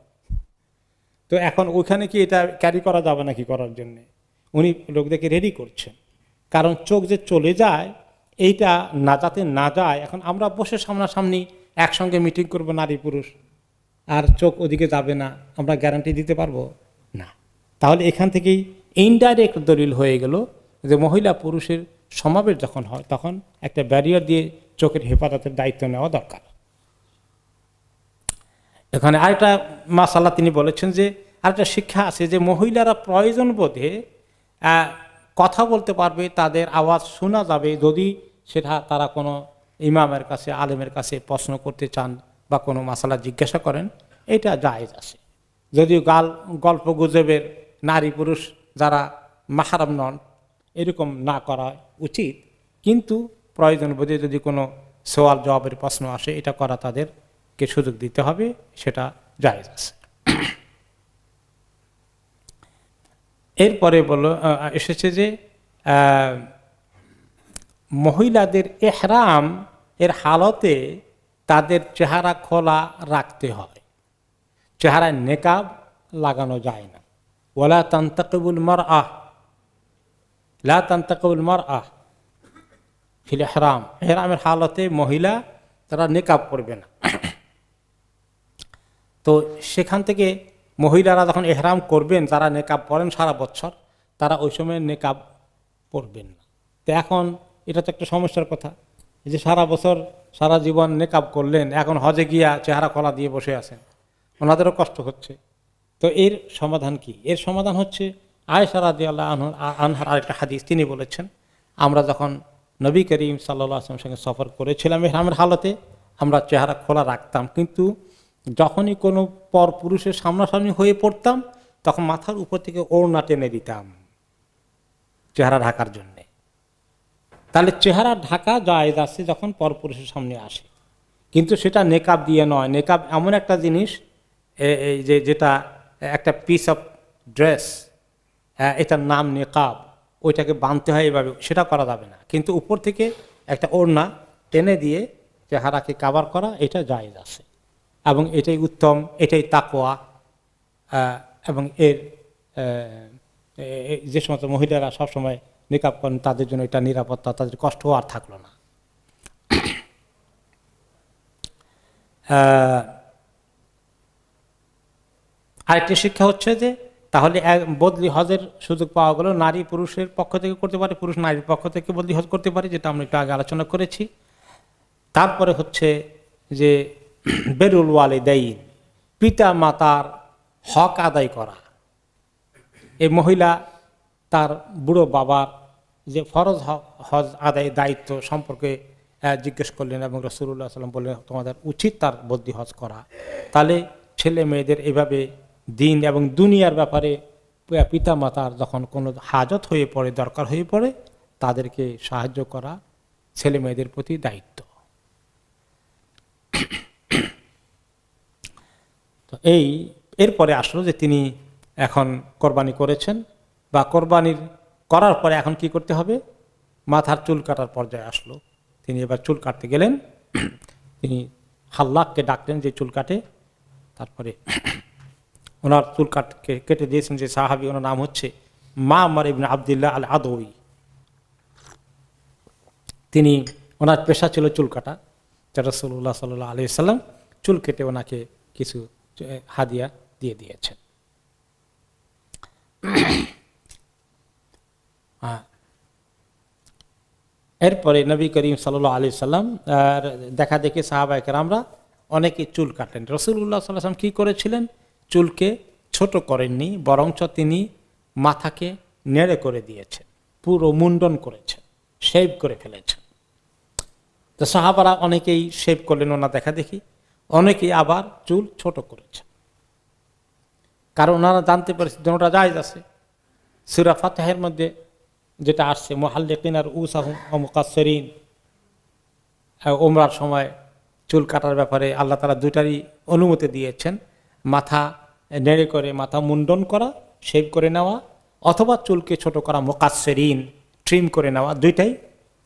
তো এখন ওইখানে কি এটা ক্যারি করা যাবে নাকি করার জন্যে? উনি লোকদেরকে রেডি করছেন, কারণ চোখ যে চলে যায় এইটা না যাতে না যায়। এখন আমরা বসে সামনাসামনি একসঙ্গে মিটিং করব নারী পুরুষ, আর চোখ ওদিকে যাবে না, আমরা গ্যারান্টি দিতে পারবো না। তাহলে এখান থেকেই ইনডাইরেক্ট দলিল হয়ে গেল যে মহিলা পুরুষের সমাবেশ যখন হয় তখন একটা ব্যারিয়ার দিয়ে চোখের হেফাজতের দায়িত্ব নেওয়া দরকার। এখানে আরেকটা মাসালা তিনি বলেছেন যে আরেকটা শিক্ষা আছে যে মহিলারা প্রয়োজন বোধে কথা বলতে পারবে, তাদের আওয়াজ শোনা যাবে যদি সেটা তারা কোনো ইমামের কাছে, আলেমের কাছে প্রশ্ন করতে চান বা কোনো মাসালা জিজ্ঞাসা করেন, এটা জায়েজ আছে। যদিও গল্প গুজবের নারী পুরুষ যারা মাহরাম নন এরকম না করা উচিত, কিন্তু প্রয়োজন বোধে যদি কোনো সওয়াল জবাবের প্রশ্ন আসে এটা করা তাদেরকে সুযোগ দিতে হবে, সেটা জায়েজ আছে। এরপরে এসেছে যে মহিলাদের এহরাম এর হালতে তাদের চেহারা খোলা রাখতে হয়, চেহারায় নেকাব লাগানো যায় না। ওয়ালা তানতাকিবুল মারআহ, লা তানতাকিবুল মারআহ ফিল ইহরাম, ইহরামের হালতে মহিলা তারা নেকাব পরবে না। তো সেখান থেকে মহিলারা যখন ইহরাম করবেন, যারা নেকাব পরেন সারা বছর, তারা ওই সময় নেকাব পরবেন না। তো এখন এটা তো একটা সমস্যার কথা যে সারা বছর সারা জীবন নেকাব করলেন, এখন হজে গিয়া চেহারা খোলা দিয়ে বসে আছেন, ওনাদেরও কষ্ট হচ্ছে। তো এর সমাধান কি? এর সমাধান হচ্ছে আয়েশা রাদিয়াল্লাহু আনহার আরেকটা হাদিস, তিনি বলেছেন আমরা যখন নবী করিম সাল্লাল্লাহু আলাইহি ওয়াসাল্লামের সঙ্গে সফর করেছিলাম ইহরামের হালতে আমরা চেহারা খোলা রাখতাম, কিন্তু যখনই কোনো পর পুরুষের সামনাসামনি হয়ে পড়তাম তখন মাথার উপর থেকে ওড়না টেনে দিতাম চেহারা ঢাকার জন্যে। তাহলে চেহারা ঢাকা জায়েজ আছে যখন পরপুরুষের সামনে আসে, কিন্তু সেটা নেকাব দিয়ে নয়। নেকাব এমন একটা জিনিস যেটা একটা পিস অফ ড্রেস, এটার নাম নেকাব, ওইটাকে বাঁধতে হয় এভাবে, সেটা করা যাবে না। কিন্তু উপর থেকে একটা ওড়না টেনে দিয়ে চেহারাকে কাভার করা, এটা জায়েজ আছে এবং এটাই উত্তম, এটাই তাকওয়া। এবং যে সমস্ত মহিলারা সবসময় নিকাব করেন তাদের জন্য এটা নিরাপত্তা, তাদের কষ্টও আর থাকলো না। আরেকটি শিক্ষা হচ্ছে যে তাহলে বদলি হজের সুযোগ পাওয়া গেল, নারী পুরুষের পক্ষ থেকে করতে পারে, পুরুষ নারীর পক্ষ থেকে বদলি হজ করতে পারে, যেটা আমরা একটু আগে আলোচনা করেছি। তারপরে হচ্ছে যে বেরুল ওয়ালিদাইন, পিতা মাতার হক আদায় করা। এই মহিলা তার বুড়ো বাবার যে ফরজ হজ আদায় দায়িত্ব সম্পর্কে জিজ্ঞেস করলেন এবং রাসূলুল্লাহ সাল্লাল্লাহু আলাইহি ওয়াসাল্লাম বললেন তোমাদের উচিত তার বদলি হজ করা। তাহলে ছেলে মেয়েদের এভাবে দিন এবং দুনিয়ার ব্যাপারে পিতা মাতার যখন কোনো হাজত হয়ে পড়ে, দরকার হয়ে পড়ে, তাদেরকে সাহায্য করা ছেলে মেয়েদের প্রতি দায়িত্ব। তো এরপরে আসলো যে তিনি এখন কোরবানি করেছেন, বা কোরবানির করার পরে এখন কি করতে হবে, মাথার চুল কাটার পর্যায়ে আসলো। তিনি এবার চুল কাটতে গেলেন, তিনি হাল্লাককে ডাকলেন যে চুল কাটে। তারপরে ওনার চুল কেটে দিয়েছেন যে সাহাবী, ওনার নাম হচ্ছে মামার ইবনে আবদুল্লাহ আল আদওয়ী। তিনি, ওনার পেশা ছিল চুল কাটা। রাসূলুল্লাহ সাল্লাল্লাহু আলাইহি ওয়াসাল্লাম চুল কেটে ওনাকে কিছু হাদিয়া দিয়ে দিয়েছেন। এরপরে নবী করিম সাল্লাল্লাহু আলাইহি ওয়াসাল্লাম দেখা দেখে সাহাবায়ে কেরামরা অনেকে চুল কাটলেন। রাসূলুল্লাহ সাল্লাল্লাহু আলাইহি ওয়াসাল্লাম কি করেছিলেন, চুলকে ছোট করেননি, বরঞ্চ তিনি মাথাকে নেড়ে করে দিয়েছেন, পুরো মুন্ডন করেছেন, শেভ করে ফেলেছেন। তো সাহাবারা অনেকেই শেভ করলেন ওনার দেখা দেখি, অনেকেই আবার চুল ছোট করেছেন, কারণ ওনারা জানতে পেরেছেন ওটা জায়েজ আছে। সূরা ফাতিহার মধ্যে যেটা আসছে মুহাল্লিকিন আর উসাহুম ওয়া মুকাসসিরিন, উমরার সময় চুল কাটার ব্যাপারে আল্লাহ তাআলা দুটারই অনুমতি দিয়েছেন। মাথা নেড়ে করে মাথা মুন্ডন করা, শেভ করে নেওয়া, অথবা চুলকে ছোট করা, মুকাসসিরিন, ট্রিম করে নেওয়া, দুইটাই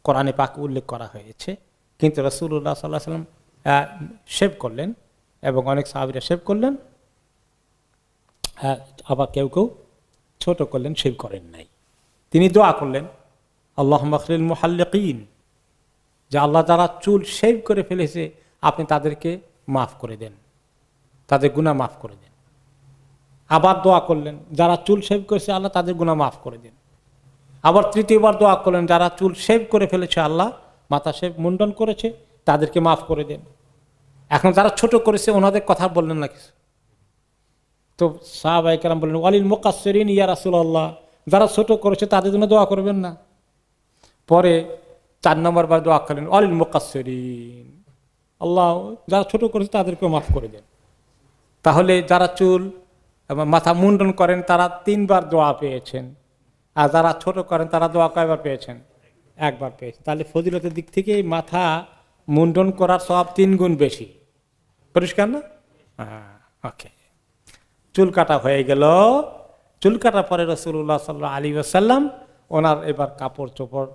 কোরআনে পাক উল্লেখ করা হয়েছে। কিন্তু রাসূলুল্লাহ সাল্লাল্লাহু আলাইহি ওয়াসাল্লাম শেভ করলেন এবং অনেক সাহাবীরা শেভ করলেন, আবার কেউ কেউ ছোট করলেন, শেভ করেন নাই। তিনি দোয়া করলেন আল্লাহুম্মা আখরিল মুহাল্লিকিন, যে আল্লাহ যারা চুল শেভ করে ফেলেছে আপনি তাদেরকে মাফ করে দেন, তাদের গুনাহ মাফ করে দেন। আবার দোয়া করলেন যারা চুল শেভ করেছে আল্লাহ তাদের গুনাহ মাফ করে দেন। আবার তৃতীয়বার দোয়া করলেন যারা চুল শেভ করে ফেলেছে আল্লাহ, মাথা শেভ মুন্ডন করেছে, তাদেরকে মাফ করে দেন। এখন যারা ছোট করেছে ওনাদের কথা বললেন না কিছু। তো সাহাবায়ে কেরাম বললেন ওয়ালিল মুকাসসিরিন ইয়া রাসূলুল্লাহ, যারা ছোট করেছে তাদের জন্য দোয়া করবেন না? পরে 4 নম্বর বার দোয়া করলেন ওয়ালিল মুকাসসিরিন, আল্লাহ যারা ছোট করেছে তাদেরকে মাফ করে দেন। তাহলে যারা চুল এবং মাথা মুন্ডন করেন তারা 3 বার দোয়া পেয়েছেন, আর যারা ছোট করেন তারা দোয়া কয়বার পেয়েছেন? 1 বার পেয়েছেন। তাহলে ফজিলতের দিক থেকে মাথা মুন্ডন করার সওয়াব 3 গুণ বেশি। পরিষ্কার না? ওকে। চুল কাটা হয়ে গেল। চুল কাটার পরে রাসূলুল্লাহ সাল্লাল্লাহু আলাইহি ওয়াসাল্লাম ওনার এবার কাপড় চোপড়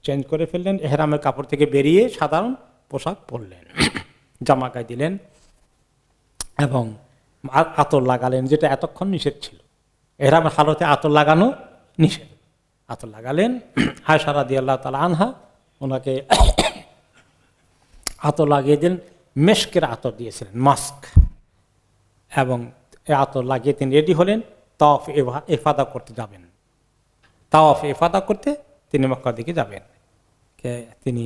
চেঞ্জ করে ফেললেন, ইহরামের কাপড় থেকে বেরিয়ে সাধারণ পোশাক পরলেন, জামা গায়ে দিলেন এবং আতর লাগালেন, যেটা এতক্ষণ নিষেধ ছিল। ইহরামের হালতে আতর লাগানো নিষেধ। আতর লাগালেন। আয়েশা রাদিয়াল্লাহু তাআলা আনহা ওনাকে আতর লাগিয়ে দিলেন, মেশকের আতর দিয়েছিলেন, মাস্ক। এবং এই আতর লাগিয়ে তিনি রেডি হলেন, তাওয়াফ ইফাদা করতে যাবেন। তাওয়াফ ইফাদা করতে তিনি মক্কার দিকে যাবেন। তিনি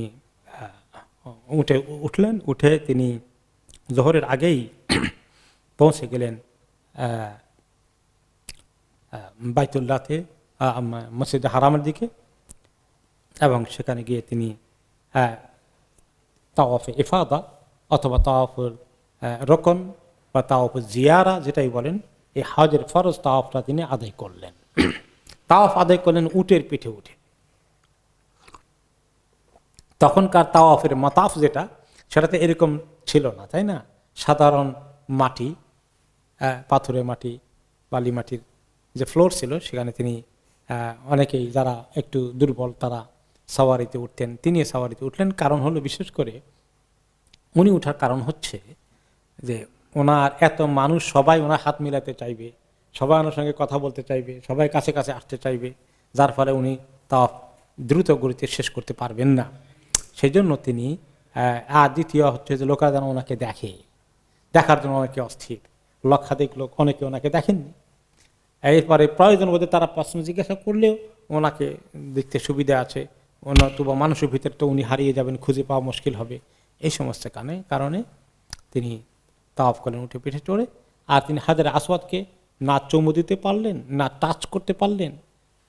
উঠলেন, উঠে তিনি জোহরের আগেই পৌঁছে গেলেন বাইতুল্লাহতে, মসজিদে হারামের দিকে, এবং সেখানে গিয়ে তিনি তাওয়াফে ইফাদা অথবা তাওয়াফের রকন বা তাওয়াফের জিয়ারা যেটাই বলেন, এই হজের ফরজ তাওয়াফটা তিনি আদায় করলেন। তাওয়াফ আদায় করলেন উটের পিঠে উঠে। তখনকার তাওয়াফের মাতাফ যেটা, সেটাতে এরকম ছিল না, তাই না? সাধারণ মাটি, পাথুরে মাটি, বালি মাটির যে ফ্লোর ছিল সেখানে তিনি অনেকেই যারা একটু দুর্বল তারা সাওয়ারিতে উঠতেন, তিনি সাওয়ারিতে উঠলেন। কারণ হলো, বিশেষ করে উনি উঠার কারণ হচ্ছে যে ওনার এত মানুষ, সবাই ওনার হাত মিলাতে চাইবে, সবাই ওনার সঙ্গে কথা বলতে চাইবে, সবাই কাছে কাছে আসতে চাইবে, যার ফলে উনি তাওয়াফ দ্রুত গতিতে শেষ করতে পারবেন না। সেই জন্য তিনি দ্বিতীয় হচ্ছে যে লোকেরা যেন ওনাকে দেখে, দেখার জন্য অনেকে অস্থির, লক্ষাধিক লোক অনেকে ওনাকে দেখেননি। এরপরে প্রয়োজন বোধে তারা প্রশ্ন জিজ্ঞাসা করলেও ওনাকে দেখতে সুবিধা আছে, নতুবা মানুষের ভিতরে তো উনি হারিয়ে যাবেন, খুঁজে পাওয়া মুশকিল হবে। এই সমস্ত কারণে তিনি তাওয়াফ করলেন উঠে পিঠে চড়ে। আর তিনি হাজারে আসওয়াদকে না চুমু দিতে পারলেন, না টাচ করতে পারলেন,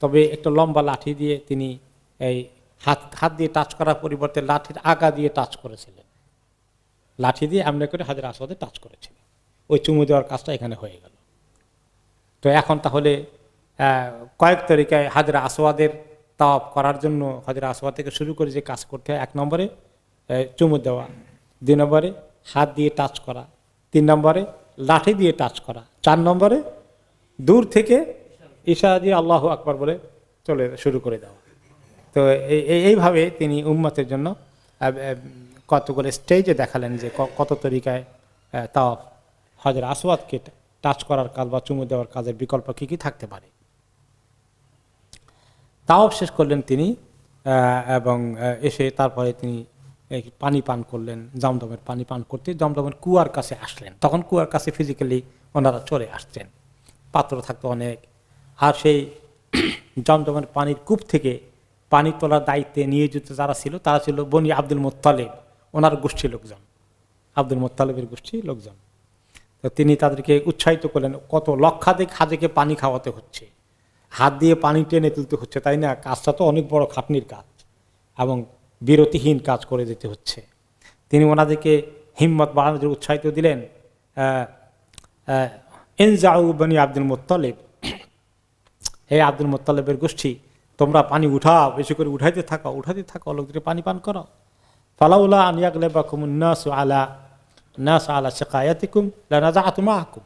তবে একটা লম্বা লাঠি দিয়ে তিনি এই হাত দিয়ে টাচ করার পরিবর্তে লাঠির আগা দিয়ে টাচ করেছিলেন। লাঠি দিয়ে এমনি করে হাজারে আসওয়াদে টাচ করেছিলেন। ওই চুমু দেওয়ার কাজটা এখানে হয়ে গেল। তো এখন তাহলে কয়েক তরিকায় হাজরা আসওয়াদের তাওয়াফ করার জন্য হাজরা আসওয়াদ থেকে শুরু করে যে কাজ করতে হয়, 1 নম্বরে চুমু দেওয়া, 2 নম্বরে হাত দিয়ে টাচ করা, 3 নম্বরে লাঠি দিয়ে টাচ করা, 4 নম্বরে দূর থেকে ইশারা দিয়ে আল্লাহু আকবার বলে চলে শুরু করে দেওয়া। তো এইভাবে তিনি উম্মতের জন্য কতগুলো স্টেজে দেখালেন যে কত তরিকায় তাওয়াফ হাজরা আসওয়াদকে টাচ করার কাজ বা চুমু দেওয়ার কাজের বিকল্প কী কী থাকতে পারে। তাওয়াফ শেষ করলেন তিনি, এবং এসে তারপরে তিনি পানি পান করলেন, জমজমের পানি পান করতে জমজমের কুয়ার কাছে আসলেন। তখন কুয়ার কাছে ফিজিক্যালি ওনারা চলে আসছেন, পাত্র থাকতো অনেক। আর সেই জমজমের পানির কূপ থেকে পানি তোলার দায়িত্বে নিয়োজিত যারা ছিল তারা ছিল বনি আব্দুল মুত্তালিব, ওনার গোষ্ঠী লোকজন, আব্দুল মুত্তালিবের গোষ্ঠী লোকজন। তো তিনি তাদেরকে উৎসাহিত করলেন, কত লক্ষাধিক হাজেকে পানি খাওয়াতে হচ্ছে, হাত দিয়ে পানি টেনে তুলতে হচ্ছে, তাই না? কাজটা তো অনেক বড় খাটনির কাজ এবং বিরতিহীন কাজ করে যেতে হচ্ছে। তিনি ওনাদেরকে হিম্মত বাড়ানোর জন্য উৎসাহিত দিলেন, ইনজাউ বনি আব্দুল মুত্তালিব, হে আব্দুল মুত্তালিবের গোষ্ঠী, তোমরা পানি উঠাও, বেশি করে উঠাইতে থাকো, লোকদেরকে পানি পান করো। ফালাউলা আন ইয়াগলিবাকুমুন নাসু আলা সিকায়াতিকুম লানাযাআতু মাআকুম,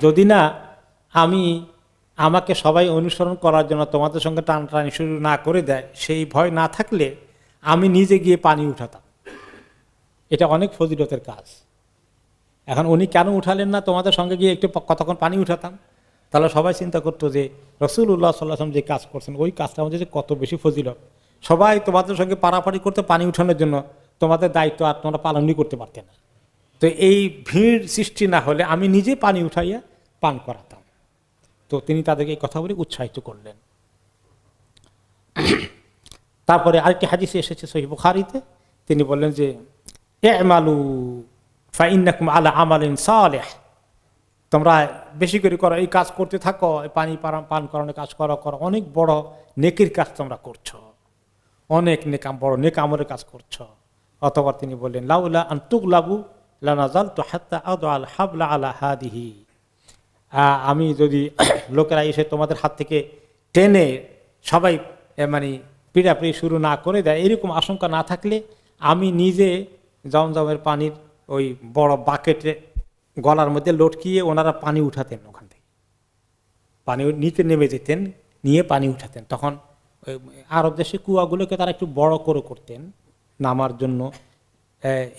যদি না আমাকে সবাই অনুসরণ করার জন্য তোমাদের সঙ্গে টানাটানি শুরু না করে দেয়, সেই ভয় না থাকলে আমি নিজে গিয়ে পানি উঠাতাম। এটা অনেক ফজিলতের কাজ। এখন উনি কেন উঠালেন না, তোমাদের সঙ্গে গিয়ে একটু কতক্ষণ পানি উঠাতাম, তাহলে সবাই চিন্তা করতো যে রাসূলুল্লাহ সাল্লাল্লাহু আলাইহি ওয়াসাল্লাম যে কাজ করছেন ওই কাজটা আমাদের যে কত বেশি ফজিলত। সবাই তোমাদের সঙ্গে পারাপারি করতে পানি উঠানোর জন্য, তোমাদের দায়িত্ব আর তোমরা পালনই করতে পারতে না। তো এই ভিড় সৃষ্টি না হলে আমি নিজে পানি উঠাইয়া পান করাতাম। তো তিনি তাদেরকে এই কথা বলে উৎসাহিত করলেন। তারপরে আরেকটি হাদিসে এসেছে সহিহ বুখারীতে, তিনি বললেন যে ইমালু ফাইন্নাকুম আলা আমালিন সালিহ, তোমরা বেশি করে করো, এই কাজ করতে থাকো, পানি পান করানোর কাজ করো, অনেক বড় নেকির কাজ তোমরা করছো, অনেক বড় নেক আমলের কাজ করছো। অতঃপর তিনি বললেন লাউলা আন তুগলাবু লানাযালতু হাত্তা আদআল হাবলা আলা হাদিহি, আমি যদি লোকেরা এসে তোমাদের হাত থেকে টেনে সবাই মানে পিড়াপিড়ি শুরু না করে দেয়, এরকম আশঙ্কা না থাকলে আমি নিজে জমজমের পানির ওই বড় বাকেটে গলার মধ্যে লটকিয়ে ওনারা পানি উঠাতেন, ওখান থেকে পানি নিতে নেমে যেতেন, নিয়ে পানি উঠাতেন। তখন আরব দেশে কুয়াগুলোকে তারা একটু বড় করে করতেন, নামার জন্য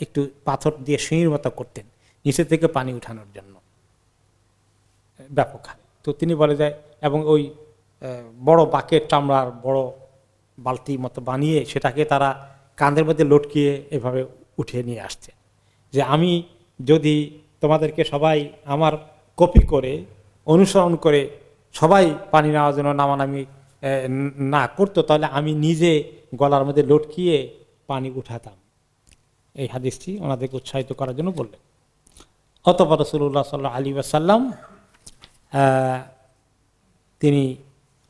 একটু পাথর দিয়ে সিঁড়ির মতো করতেন নিচে থেকে পানি উঠানোর জন্য ব্যাপক হারে। তো তিনি বলে যায়, এবং ওই বড় বাকেট চামড়ার বড় বালতি মতো বানিয়ে সেটাকে তারা কাঁধের মধ্যে লটকিয়ে এভাবে উঠিয়ে নিয়ে আসছে, যে আমি যদি তোমাদেরকে সবাই আমার কপি করে অনুসরণ করে সবাই পানি নেওয়ার জন্য নামানামি না করতো, তাহলে আমি নিজে গলার মধ্যে লটকিয়ে পানি উঠাতাম। এই হাদিসটি ওনাদেরকে উৎসাহিত করার জন্য বললেন। অতঃপর রাসূলুল্লাহ সাল্লাল্লাহু আলাইহি ওয়াসাল্লাম তিনি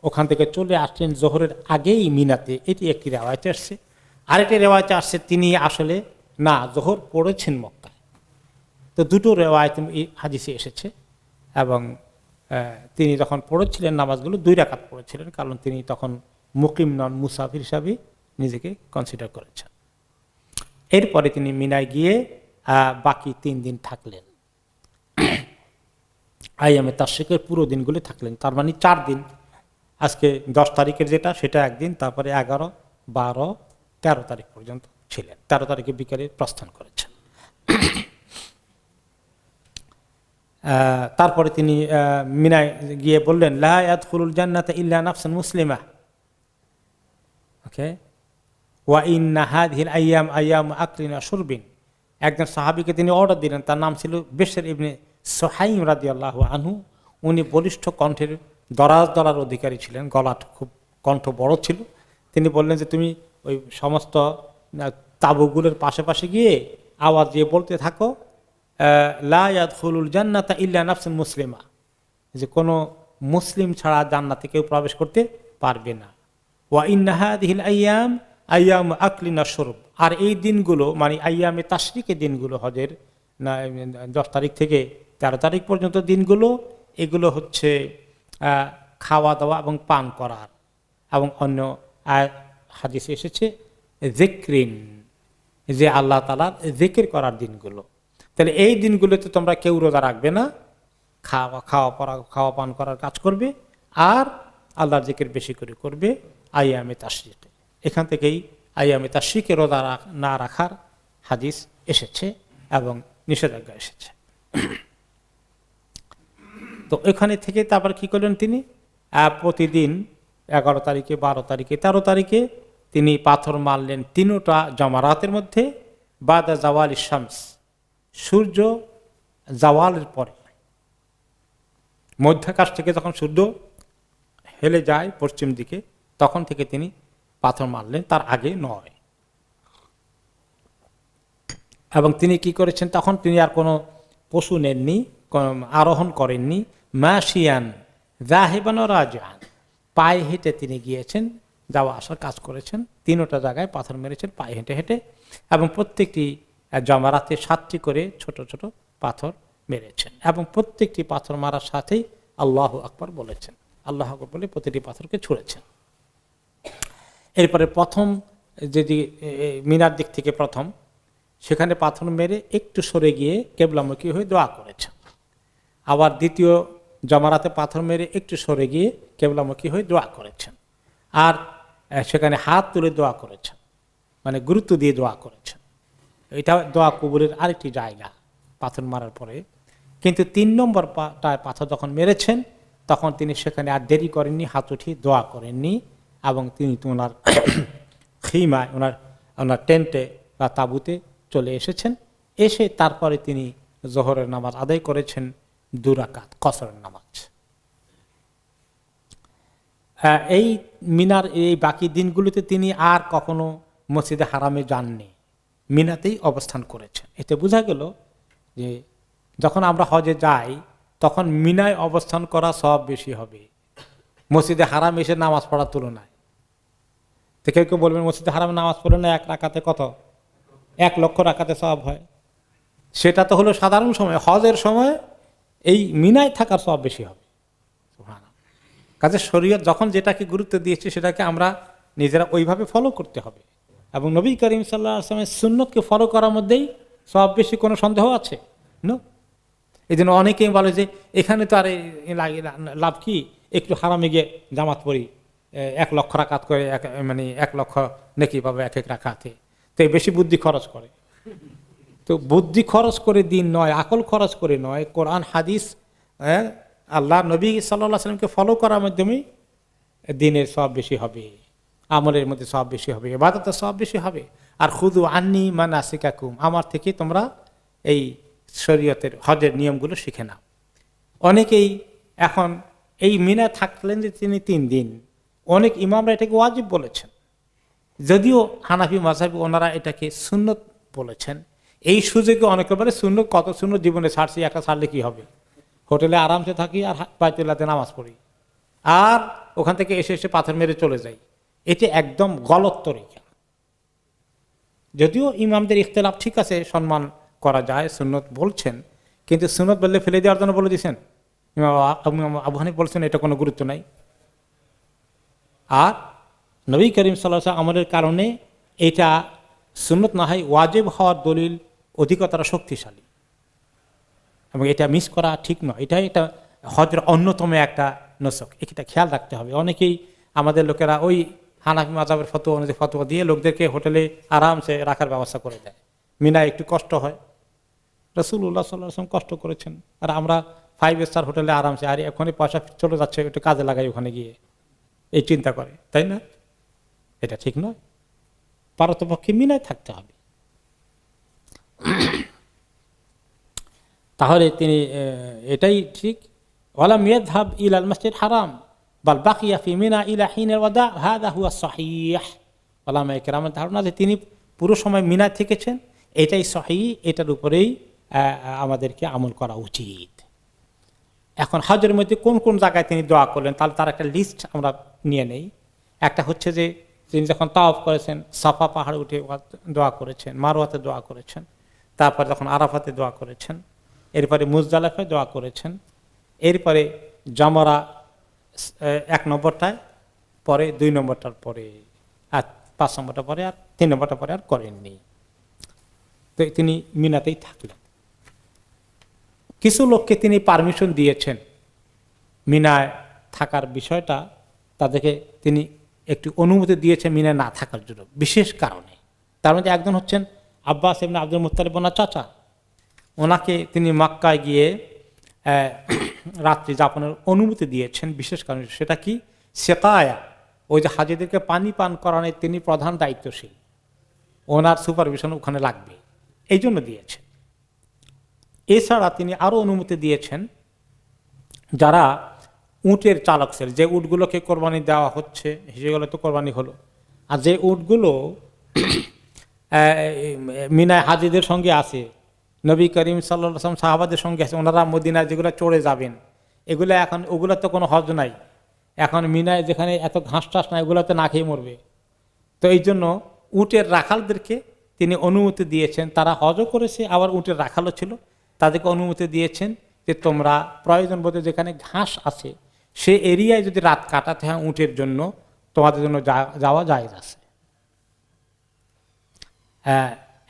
ওখান থেকে চলে আসছেন জোহরের আগেই মিনাতে, এটি একটি রেওয়ায়েতে আসছে। আরেকটি রেওয়ায়েতে আসছে তিনি আসলে না জোহর পড়েছেন মক্কায়। তো দুটো রেওয়ায়েত এই হাদিসে এসেছে, এবং তিনি যখন পড়েছিলেন নামাজগুলো 2 রাকাত পড়েছিলেন, কারণ তিনি তখন মুকিম নন, মুসাফির হিসাবে নিজেকে কনসিডার করেছেন। এরপরে তিনি মিনায় গিয়ে বাকি 3 দিন থাকলেন, আইয়ামে তাশরিকের পুরো দিনগুলি থাকলেন। তার মানে 4 দিন, আজকে 10 তারিখের যেটা সেটা একদিন, তারপরে 11, 12, 13 তারিখ পর্যন্ত ছিলেন। 13 তারিখে বিকেলে প্রস্থান করেছেন। তারপরে তিনি মিনায় গিয়ে বললেন লা ইয়াদখুলুল জান্নাতা ইল্লা নাফসুন মুসলিমা, ওকে, ওয়া ইন্না হাযিহিল আইয়াম আইয়ামু আকলিন ওয়া শুরবিন। একজন সাহাবীকে তিনি অর্ডার দিলেন, তার নাম ছিল বিশর ইবনে সুহাইম রাদিয়াল্লাহু আনহু। উনি বলিষ্ঠ কণ্ঠের দরাজ অধিকারী ছিলেন, গলা খুব কণ্ঠ বড় ছিল। তিনি বললেন যে তুমি ওই সমস্ত তাঁবুগুলোর পাশে গিয়ে আওয়াজ দিয়ে বলতে থাকো লা ইয়াদখুলুল জান্নাতা ইল্লা নাফসুন মুসলিমা, যে কোনো মুসলিম ছাড়া জান্নাতে কেউ প্রবেশ করতে পারবে না। ওয়া ইন্না হাযিহিল আইয়াম আইয়ামু আকলিন ওয়া শুরব, আর এই দিনগুলো মানে আইয়ামে তাশরিকের দিনগুলো, হজের 10 তারিখ থেকে 13 তারিখ পর্যন্ত দিনগুলো, এগুলো হচ্ছে খাওয়া দাওয়া এবং পান করার, এবং অন্য হাদিসে এসেছে যিকরিন, যে আল্লাহ তাআলার জিকির করার দিনগুলো। তাহলে এই দিনগুলোতে তোমরা কেউ রোজা রাখবে না, খাওয়া পান করার কাজ করবে, আর আল্লাহর জিকির বেশি করে করবে আইয়ামে তাশরিকে। এখান থেকেই আইয়ামে তাশরিকে রোজা না রাখার হাদিস এসেছে এবং নিষেধাজ্ঞা এসেছে। তো এখানে থেকে তারপর কি করলেন তিনি, প্রতিদিন 11 তারিখে, 12 তারিখে, 13 তারিখে তিনি পাথর মারলেন 3টা জামারাতের মধ্যে, বাদা জাওয়াল শামস, সূর্য জাওয়ালের পরে, মধ্যাকাশ থেকে যখন সূর্য হেলে যায় পশ্চিম দিকে তখন থেকে তিনি পাথর মারলেন, তার আগে নয়। এবং তিনি কি করেছেন, তখন তিনি আর কোনো পশু নেননি, আরোহণ করেননি, মাশিয়ান যাহিবান ওয়া রাজিআন, পায়ে হেঁটে তিনি গিয়েছেন, যাওয়া আসার কাজ করেছেন। 3টা জায়গায় পাথর মেরেছেন পায়ে হেঁটে হেঁটে, এবং প্রত্যেকটি জামারাতে 7টি করে ছোট ছোট পাথর মেরেছেন, এবং প্রত্যেকটি পাথর মারার সাথেই আল্লাহু আকবার বলেছেন, আল্লাহ আকবার বলে প্রতিটি পাথরকে ছুঁড়েছেন। এরপরে প্রথম যদি মিনার দিক থেকে প্রথম, সেখানে পাথর মেরে একটু সরে গিয়ে কেবলামুখী হয়ে দোয়া করেছেন। আবার দ্বিতীয় জমারাতে পাথর মেরে একটু সরে গিয়ে কেবলামুখী হয়ে দোয়া করেছেন, আর সেখানে হাত তুলে দোয়া করেছেন, মানে গুরুত্ব দিয়ে দোয়া করেছেন। এটা দোয়া কবুলের আরেকটি জায়গা পাথর মারার পরে। কিন্তু 3 নম্বর পাথর যখন মেরেছেন তখন তিনি সেখানে আর দেরি করেননি, হাত উঠিয়ে দোয়া করেননি, এবং তিনি ওনার খিমায় ওনার টেন্টে বা তাঁবুতে চলে এসেছেন। এসে তারপরে তিনি জোহরের নামাজ আদায় করেছেন 2 রাকাত কসরের নামাজ। এই মিনার এই বাকি দিনগুলোতে তিনি আর কখনো মসজিদে হারামে যাননি, মিনাতেই অবস্থান করেছেন। এতে বোঝা গেল যে যখন আমরা হজে যাই তখন মিনায় অবস্থান করা সব বেশি হবে মসজিদে হারাম এসে নামাজ পড়ার তুলনায়। তো কেউ কেউ বলবেন মসজিদে হারামে নামাজ পড়লে না 1 রাকাতে কত, 1 লক্ষ রাকাতে সব হয়। সেটা তো হলো সাধারণ সময়, হজের সময় এই মিনায় থাকার সব বেশি হবে। কাজে শরীয়ত যখন যেটাকে গুরুত্ব দিয়েছে সেটাকে আমরা নিজেরা ওইভাবে ফলো করতে হবে। এবং নবী করিম সাল্লাল্লাহু আলাইহি ওয়াসাল্লামের সুন্নতকে ফলো করার মধ্যেই সব বেশি কোনো সন্দেহ আছে না? এই জন্য অনেকেই বলে যে এখানে তো আর লাভ কি, একটু হারামে গিয়ে জামাত পড়ি, 1 লক্ষ রাকাত করে, মানে 1 লক্ষ নেকি পাবে 1 রাকাতে, তো বেশি বুদ্ধি খরচ করে। তো বুদ্ধি খরচ করে দিন নয়, আকল খরচ করে নয়, কোরআন হাদিস আল্লাহ নবী সাল্লাল্লাহু আলাইহি ওয়াসাল্লামকে ফলো করার মাধ্যমে দিনের সব বেশি হবে, আমলের মধ্যে সব বেশি হবে, ইবাদতের সব বেশি হবে। আর খুদু আন্নি মানাসিকাকুম, আমার থেকে তোমরা এই শরীয়তের হজের নিয়মগুলো শিখে নাও। অনেকেই এখন এই মিনা থাকলেন যে তিনি 3 দিন, অনেক ইমামরা এটাকে ওয়াজিব বলেছেন, যদিও হানাফি মাযহাবী ওনারা এটাকে সুন্নত বলেছেন। এই সুযোগে অনেকে বলে সুন্নত, কত সুন্নত জীবনে ছাড়ছি, একটা ছাড়লে কি হবে, হোটেলে আরামসে থাকি আর বাইতুল্লাহতে নামাজ পড়ি, আর ওখান থেকে এসে এসে পাথর মেরে চলে যাই। এটি একদম গলত তরিকা। যদিও ইমামদের ইখতিলাফ ঠিক আছে, সম্মান করা যায়, সুন্নত বলছেন, কিন্তু সুন্নত বললে ফেলে দেওয়ার জন্য বলে দিয়েছেন। ইমাম আবু হানিফা বলছেন এটা কোনো গুরুত্ব নাই। আর নবী করিম সাল্লাল্লাহু আলাইহি ওয়াসাল্লাম আমলের কারণে এটা সুন্নত না হয় ওয়াজিব হওয়ার দলিল অধিকতর শক্তিশালী, এবং এটা মিস করা ঠিক নয়। এটা হজের অন্যতম একটা নসক, এটা খেয়াল রাখতে হবে। অনেকেই আমাদের লোকেরা ওই হানাফি মাযহাবের ফতোয়া অনুযায়ী ফতোয়া দিয়ে লোকদেরকে হোটেলে আরামসে রাখার ব্যবস্থা করে দেয়। মিনায় একটু কষ্ট হয়, রাসূলুল্লাহ সাল্লাল্লাহু আলাইহি ওয়াসাল্লাম কষ্ট করেছেন, আর আমরা 5 স্টার হোটেলে আরামসে, আর এখনই পয়সা চলে যাচ্ছে, একটু কাজে লাগাই ওখানে গিয়ে, এই চিন্তা করে, তাই না? এটা ঠিক নয়, পারতপক্ষে মিনায় থাকতে হবে। তাহলে তিনি এটাই ঠিক, ওয়ালাম ইয়াযহাব ইলাল মাসজিদ হারাম বাল বাকিয়া ফি মিনা ইলা হিনের ওয়াদা হাযা হুয়া সহিহ। ওলামায়ে কেরামের ধারণা যে তিনি পুরো সময় মিনায় থেকেছেন, এটাই সহিহ, এটার উপরেই আমাদেরকে আমল করা উচিত। এখন হজের মধ্যে কোন কোন জায়গায় তিনি দোয়া করলেন তাহলে তার একটা লিস্ট আমরা নিয়ে নেই। একটা হচ্ছে যে তিনি যখন তাওয়াফ করেছেন, সাফা পাহাড়ে উঠে দোয়া করেছেন, মারওয়াতে দোয়া করেছেন, তারপর যখন আরাফাতে দোয়া করেছেন, এরপরে মুজদালিফায় দোয়া করেছেন, এরপরে জামরা 1 নম্বরটায় পরে, 2 নম্বরটার পরে, আর 5 নম্বরটা পরে, আর 3 নম্বরটা পরে আর করেননি। তো তিনি মিনাতেই থাকলেন। কিছু লোককে তিনি পারমিশন দিয়েছেন মিনায় থাকার বিষয়টা, তাদেরকে তিনি একটু অনুমতি দিয়েছেন মিনায় না থাকার জন্য বিশেষ কারণে। তার মধ্যে একজন হচ্ছেন আব্বাস ইবনে আব্দুল মুত্তালিব, ওনার চাচা। ওনাকে তিনি মক্কায় গিয়ে রাত্রি যাপনের অনুমতি দিয়েছেন বিশেষ কারণে। সেটা কি? সেকায়া, ওই যে হাজিদেরকে পানি পান করানোর তিনি প্রধান দায়িত্বশীল, ওনার সুপারভিশন ওখানে লাগবে, এই জন্য দিয়েছেন। এছাড়া তিনি আরও অনুমতি দিয়েছেন যারা উটের চালক ছিল, যে উটগুলোকে কোরবানি দেওয়া হচ্ছে সেগুলো তো কোরবানি হলো, আর যে উটগুলো মিনায় হাজিদের সঙ্গে আছে, নবী করিম সাল্লাল্লাহু আলাইহি ওয়াসাল্লাম সাহাবাদের সঙ্গে আছে, ওনারা মদিনায় যেগুলো চড়ে যাবেন, এগুলো এখন ওগুলো তো কোনো হজ নাই, এখন মিনায় যেখানে এত ঘাস টাস নাই ওগুলোতে না খেয়ে মরবে। তো এই জন্য উটের রাখালদেরকে তিনি অনুমতি দিয়েছেন, তারা হজও করেছে আবার উটের রাখালও ছিল, তাদেরকে অনুমতি দিয়েছেন যে তোমরা প্রয়োজন বোধে যেখানে ঘাস আছে সে এরিয়ায় যদি রাত কাটাতে হয় উটের জন্য, তোমাদের জন্য যাওয়া জায়েজ আছে।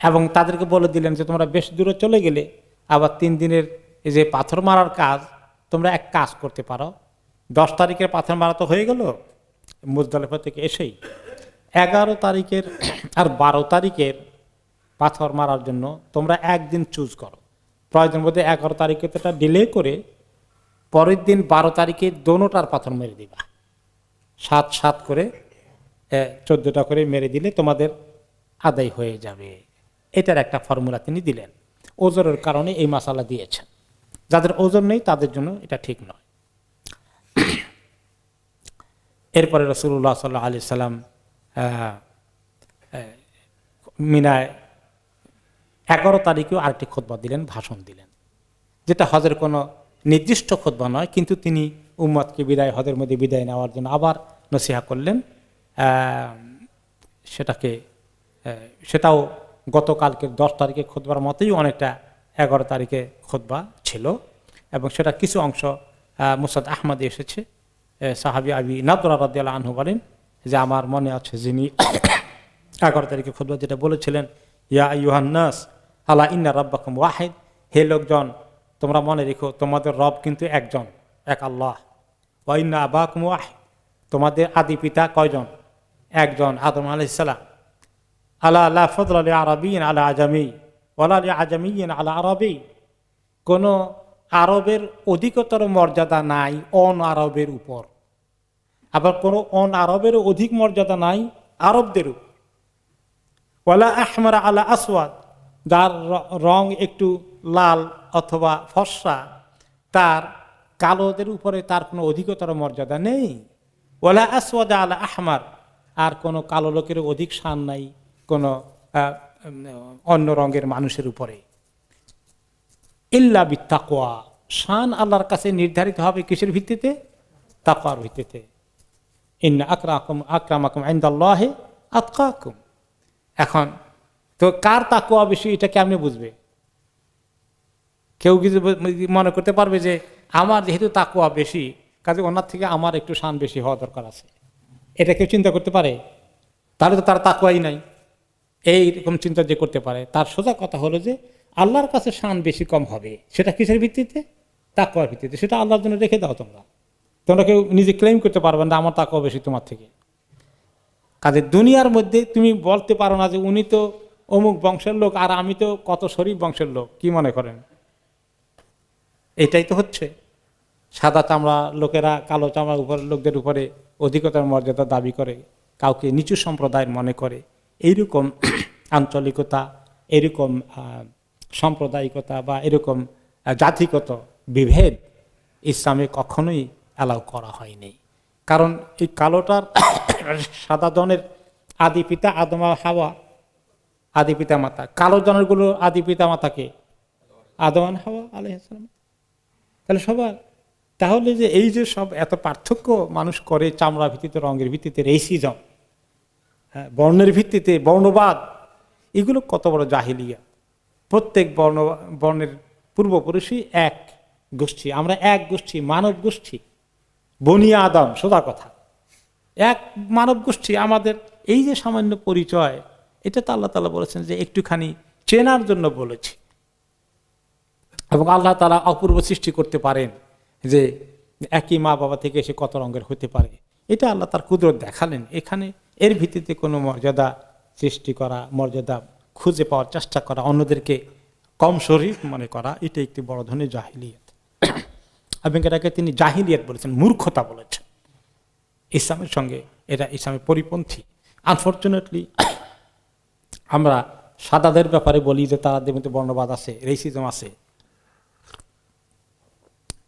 এবং তাদেরকে বলে দিলেন যে তোমরা বেশ দূরে চলে গেলে আবার 3 দিনের এই যে পাথর মারার কাজ, তোমরা এক কাজ করতে পারো, 10 তারিখের পাথর মারা তো হয়ে গেল মুজদালিফা থেকে এসেই, 11 তারিখের আর 12 তারিখের পাথর মারার জন্য তোমরা একদিন চুজ করো। প্রয়োজন বোধে 11 তারিখে এটা ডিলে করে পরের দিন 12 তারিখে দোনোটার পাথর মেরে দিবা, 7 করে 14টা করে মেরে দিলে তোমাদের আদায় হয়ে যাবে। এটার একটা ফর্মুলা তিনি দিলেন। ওজনের কারণে এই মাসালা দিয়েছেন। যাদের ওজন নেই তাদের জন্য এটা ঠিক নয়। এরপরে রাসূলুল্লাহ সাল্লাল্লাহু আলাইহি সাল্লাম মিনায় 11 তারিখেও আরেকটি খুতবা দিলেন, ভাষণ দিলেন, যেটা হজের কোনো নির্দিষ্ট খুতবা নয়, কিন্তু তিনি উম্মতকে বিদায়, হজের মধ্যে বিদায় নেওয়ার জন্য আবার নসিহা করলেন। সেটাও গতকালকের 10 তারিখের খুতবার মতোই অনেকটা 11 তারিখে খুতবা ছিল, এবং সেটা কিছু অংশ মুসনাদ আহমদে এসেছে। সাহাবী আবি নাদরা রাদিয়াল্লাহু আনহু বলেন যে আমার মনে আছে যিনি 11 তারিখে খুতবা যেটা বলেছিলেন, ইয়া আইয়ুহান নাস আলা ইন্না রাব্বাকুম ওয়াহিদ, হে লোকজন তোমরা মনে রেখো তোমাদের রব কিন্তু একজন, এক আল্লাহ। ওয়া ইন্না আবাকুম ওয়াহিদ, তোমাদের আদি পিতা কয়জন? একজন, আদম আলাইহিস সালাম। আলা লা ফাদলা লি আরাবিয়্যিন আলা আজামি ওয়ালা লি আজামিয়্যিন আলা আরবি, কোন আরবের অধিকতর মর্যাদা নাই অন আরবের উপর, আবার কোন অন আরবের অধিক মর্যাদা নাই আরবদের উপর। ওয়ালা আহমার আলা আসওয়াদ, যার রং একটু লাল অথবা ফর্সা, তার কালোদের উপরে তার কোনো অধিকতর মর্যাদা নেই। ওয়ালা আসওয়াদ আলা আহমার, আর কোনো কালো লোকের অধিক শান নাই কোনো অন্য রঙের মানুষের উপরে। ইল্লা বিত্তাকওয়া, শান আল্লাহর কাছে নির্ধারিত হবে কিসের ভিত্তিতে? তাকওয়ার ভিত্তিতে। ইন্না আকরামাকুম ইনদাল্লাহি আতকাকুম। এখন তো কার তাকওয়া বেশি এটা কেমনে বুঝবে? কেউ কিছু মনে করতে পারবে যে আমার যেহেতু তাকওয়া বেশি কাজে ওনার থেকে আমার একটু শান বেশি হওয়া দরকার আছে, এটা কেউ চিন্তা করতে পারে? তাহলে তো তার তাকওয়াই নাই। এইরকম চিন্তা যে করতে পারে তার সোজা কথা হলো যে আল্লাহর কাছে শান বেশি কম হবে, সেটা কিসের ভিত্তিতে? তাকওয়ার ভিত্তিতে। সেটা আল্লাহর জন্য রেখে দাও। তোমরা কেউ নিজে ক্লেম করতে পারবে না আমার তাকওয়া বেশি তোমার থেকে। কাজে দুনিয়ার মধ্যে তুমি বলতে পারো না যে উনি তো অমুক বংশের লোক আর আমি তো কত শরীফ বংশের লোক, কি মনে করেন? এটাই তো হচ্ছে। সাদা চামড়া লোকেরা কালো চামড়ার উপর লোকদের উপরে অধিকতর মর্যাদা দাবি করে, কাউকে নিচু সম্প্রদায়ের মনে করে। এইরকম আঞ্চলিকতা, এরকম সাম্প্রদায়িকতা বা এরকম জাতিগত বিভেদ ইসলামে কখনোই অ্যালাউ করা হয়নি। কারণ এই কালোটার সাদা জনের আদি পিতা আদম হাওয়া, আদি পিতা মাতা। কালো জনেরগুলো আদি পিতা মাতাকে আদম হাওয়া আলাইহিস সালাম। তাহলে সবার, তাহলে যে এই যে সব এত পার্থক্য মানুষ করে চামড়া ভিত্তিতে, রঙের ভিত্তিতে, রেসিজম, বর্ণের ভিত্তিতে বর্ণবাদ, এগুলো কত বড় জাহিলিয়া। প্রত্যেক বর্ণের পূর্বপুরুষই এক গোষ্ঠী, আমরা এক গোষ্ঠী, মানব গোষ্ঠী, বনি আদম, সোজা কথা এক মানব গোষ্ঠী। আমাদের এই যে সামান্য পরিচয়, এটা তো আল্লাহ তাআলা বলেছেন যে একটুখানি চেনার জন্য বলেছি। এবং আল্লাহ তাআলা অপূর্ব সৃষ্টি করতে পারেন যে একই মা বাবা থেকে এসে কত রঙের হতে পারে, এটা আল্লাহ তার কুদরত দেখালেন। এখানে এর ভিত্তিতে কোনো মর্যাদা সৃষ্টি করা, মর্যাদা খুঁজে পাওয়ার চেষ্টা করা, অন্যদেরকে কম শরীফ মনে করা, এটা একটি বড় ধরনের জাহিলিয়াত। এবং এটাকে তিনি জাহিলিয়াত বলেছেন, মূর্খতা বলেছেন। ইসলামের সঙ্গে এটা ইসলামের পরিপন্থী। আনফর্চুনেটলি আমরা সাদাদের ব্যাপারে বলি যে তাদের মধ্যে বর্ণবাদ আছে, রেসিজম আছে,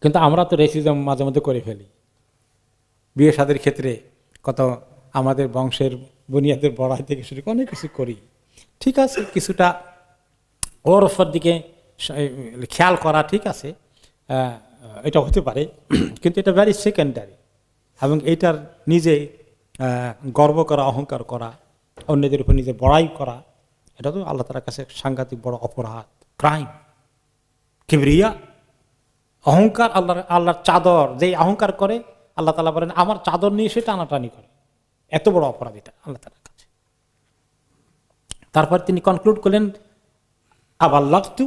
কিন্তু আমরা তো রেসিজম মাঝে মধ্যে করে ফেলি। বিয়ে শাদীর ক্ষেত্রে কত আমাদের বংশের বুনিয়াদের বড়াই থেকে শুরু অনেক কিছু করি, ঠিক আছে, কিছুটা ওরফের দিকে খেয়াল করা ঠিক আছে, এটা হতে পারে, কিন্তু এটা ভেরি সেকেন্ডারি। এবং এইটার নিজে গর্ব করা, অহংকার করা, অন্যদের উপর নিজে বড়াই করা, এটা তো আল্লাহ তাআলার কাছে সাংঘাতিক বড় অপরাধ, ক্রাইম, কিবরিয়া, অহংকার। আল্লাহর চাদর যে অহংকার করে, আল্লাহ তাআলা বলেন আমার চাদর নিয়ে সে টানাটানি করে, এত বড় অপরাধ এটা আল্লাহ তাআলার কাছে। তারপর তিনি কনক্লুড করলেন আবাল্লাগতু,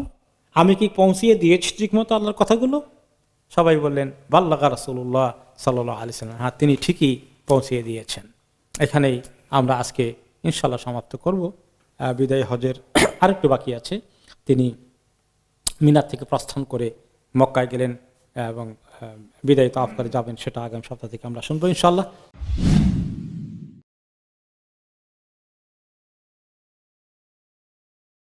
আমি কি পৌঁছিয়ে দিয়েছি ঠিকমতো আল্লাহর কথাগুলো? সবাই বললেন বাল্লাগা রাসূলুল্লাহ সাল্লাল্লাহু আলাইহি ওয়াসাল্লাম, হ্যাঁ তিনি ঠিকই পৌঁছিয়ে দিয়েছেন। এখানেই আমরা আজকে ইনশাল্লাহ সমাপ্ত করব। বিদায় হজের আরেকটু বাকি আছে। তিনি মিনার থেকে প্রস্থান করে মক্কায় গেলেন এবং বিদায় তাওয়াফ করে যাবেন, সেটা আগামী সপ্তাহ থেকে আমরা শুনবো ইনশাল্লাহ।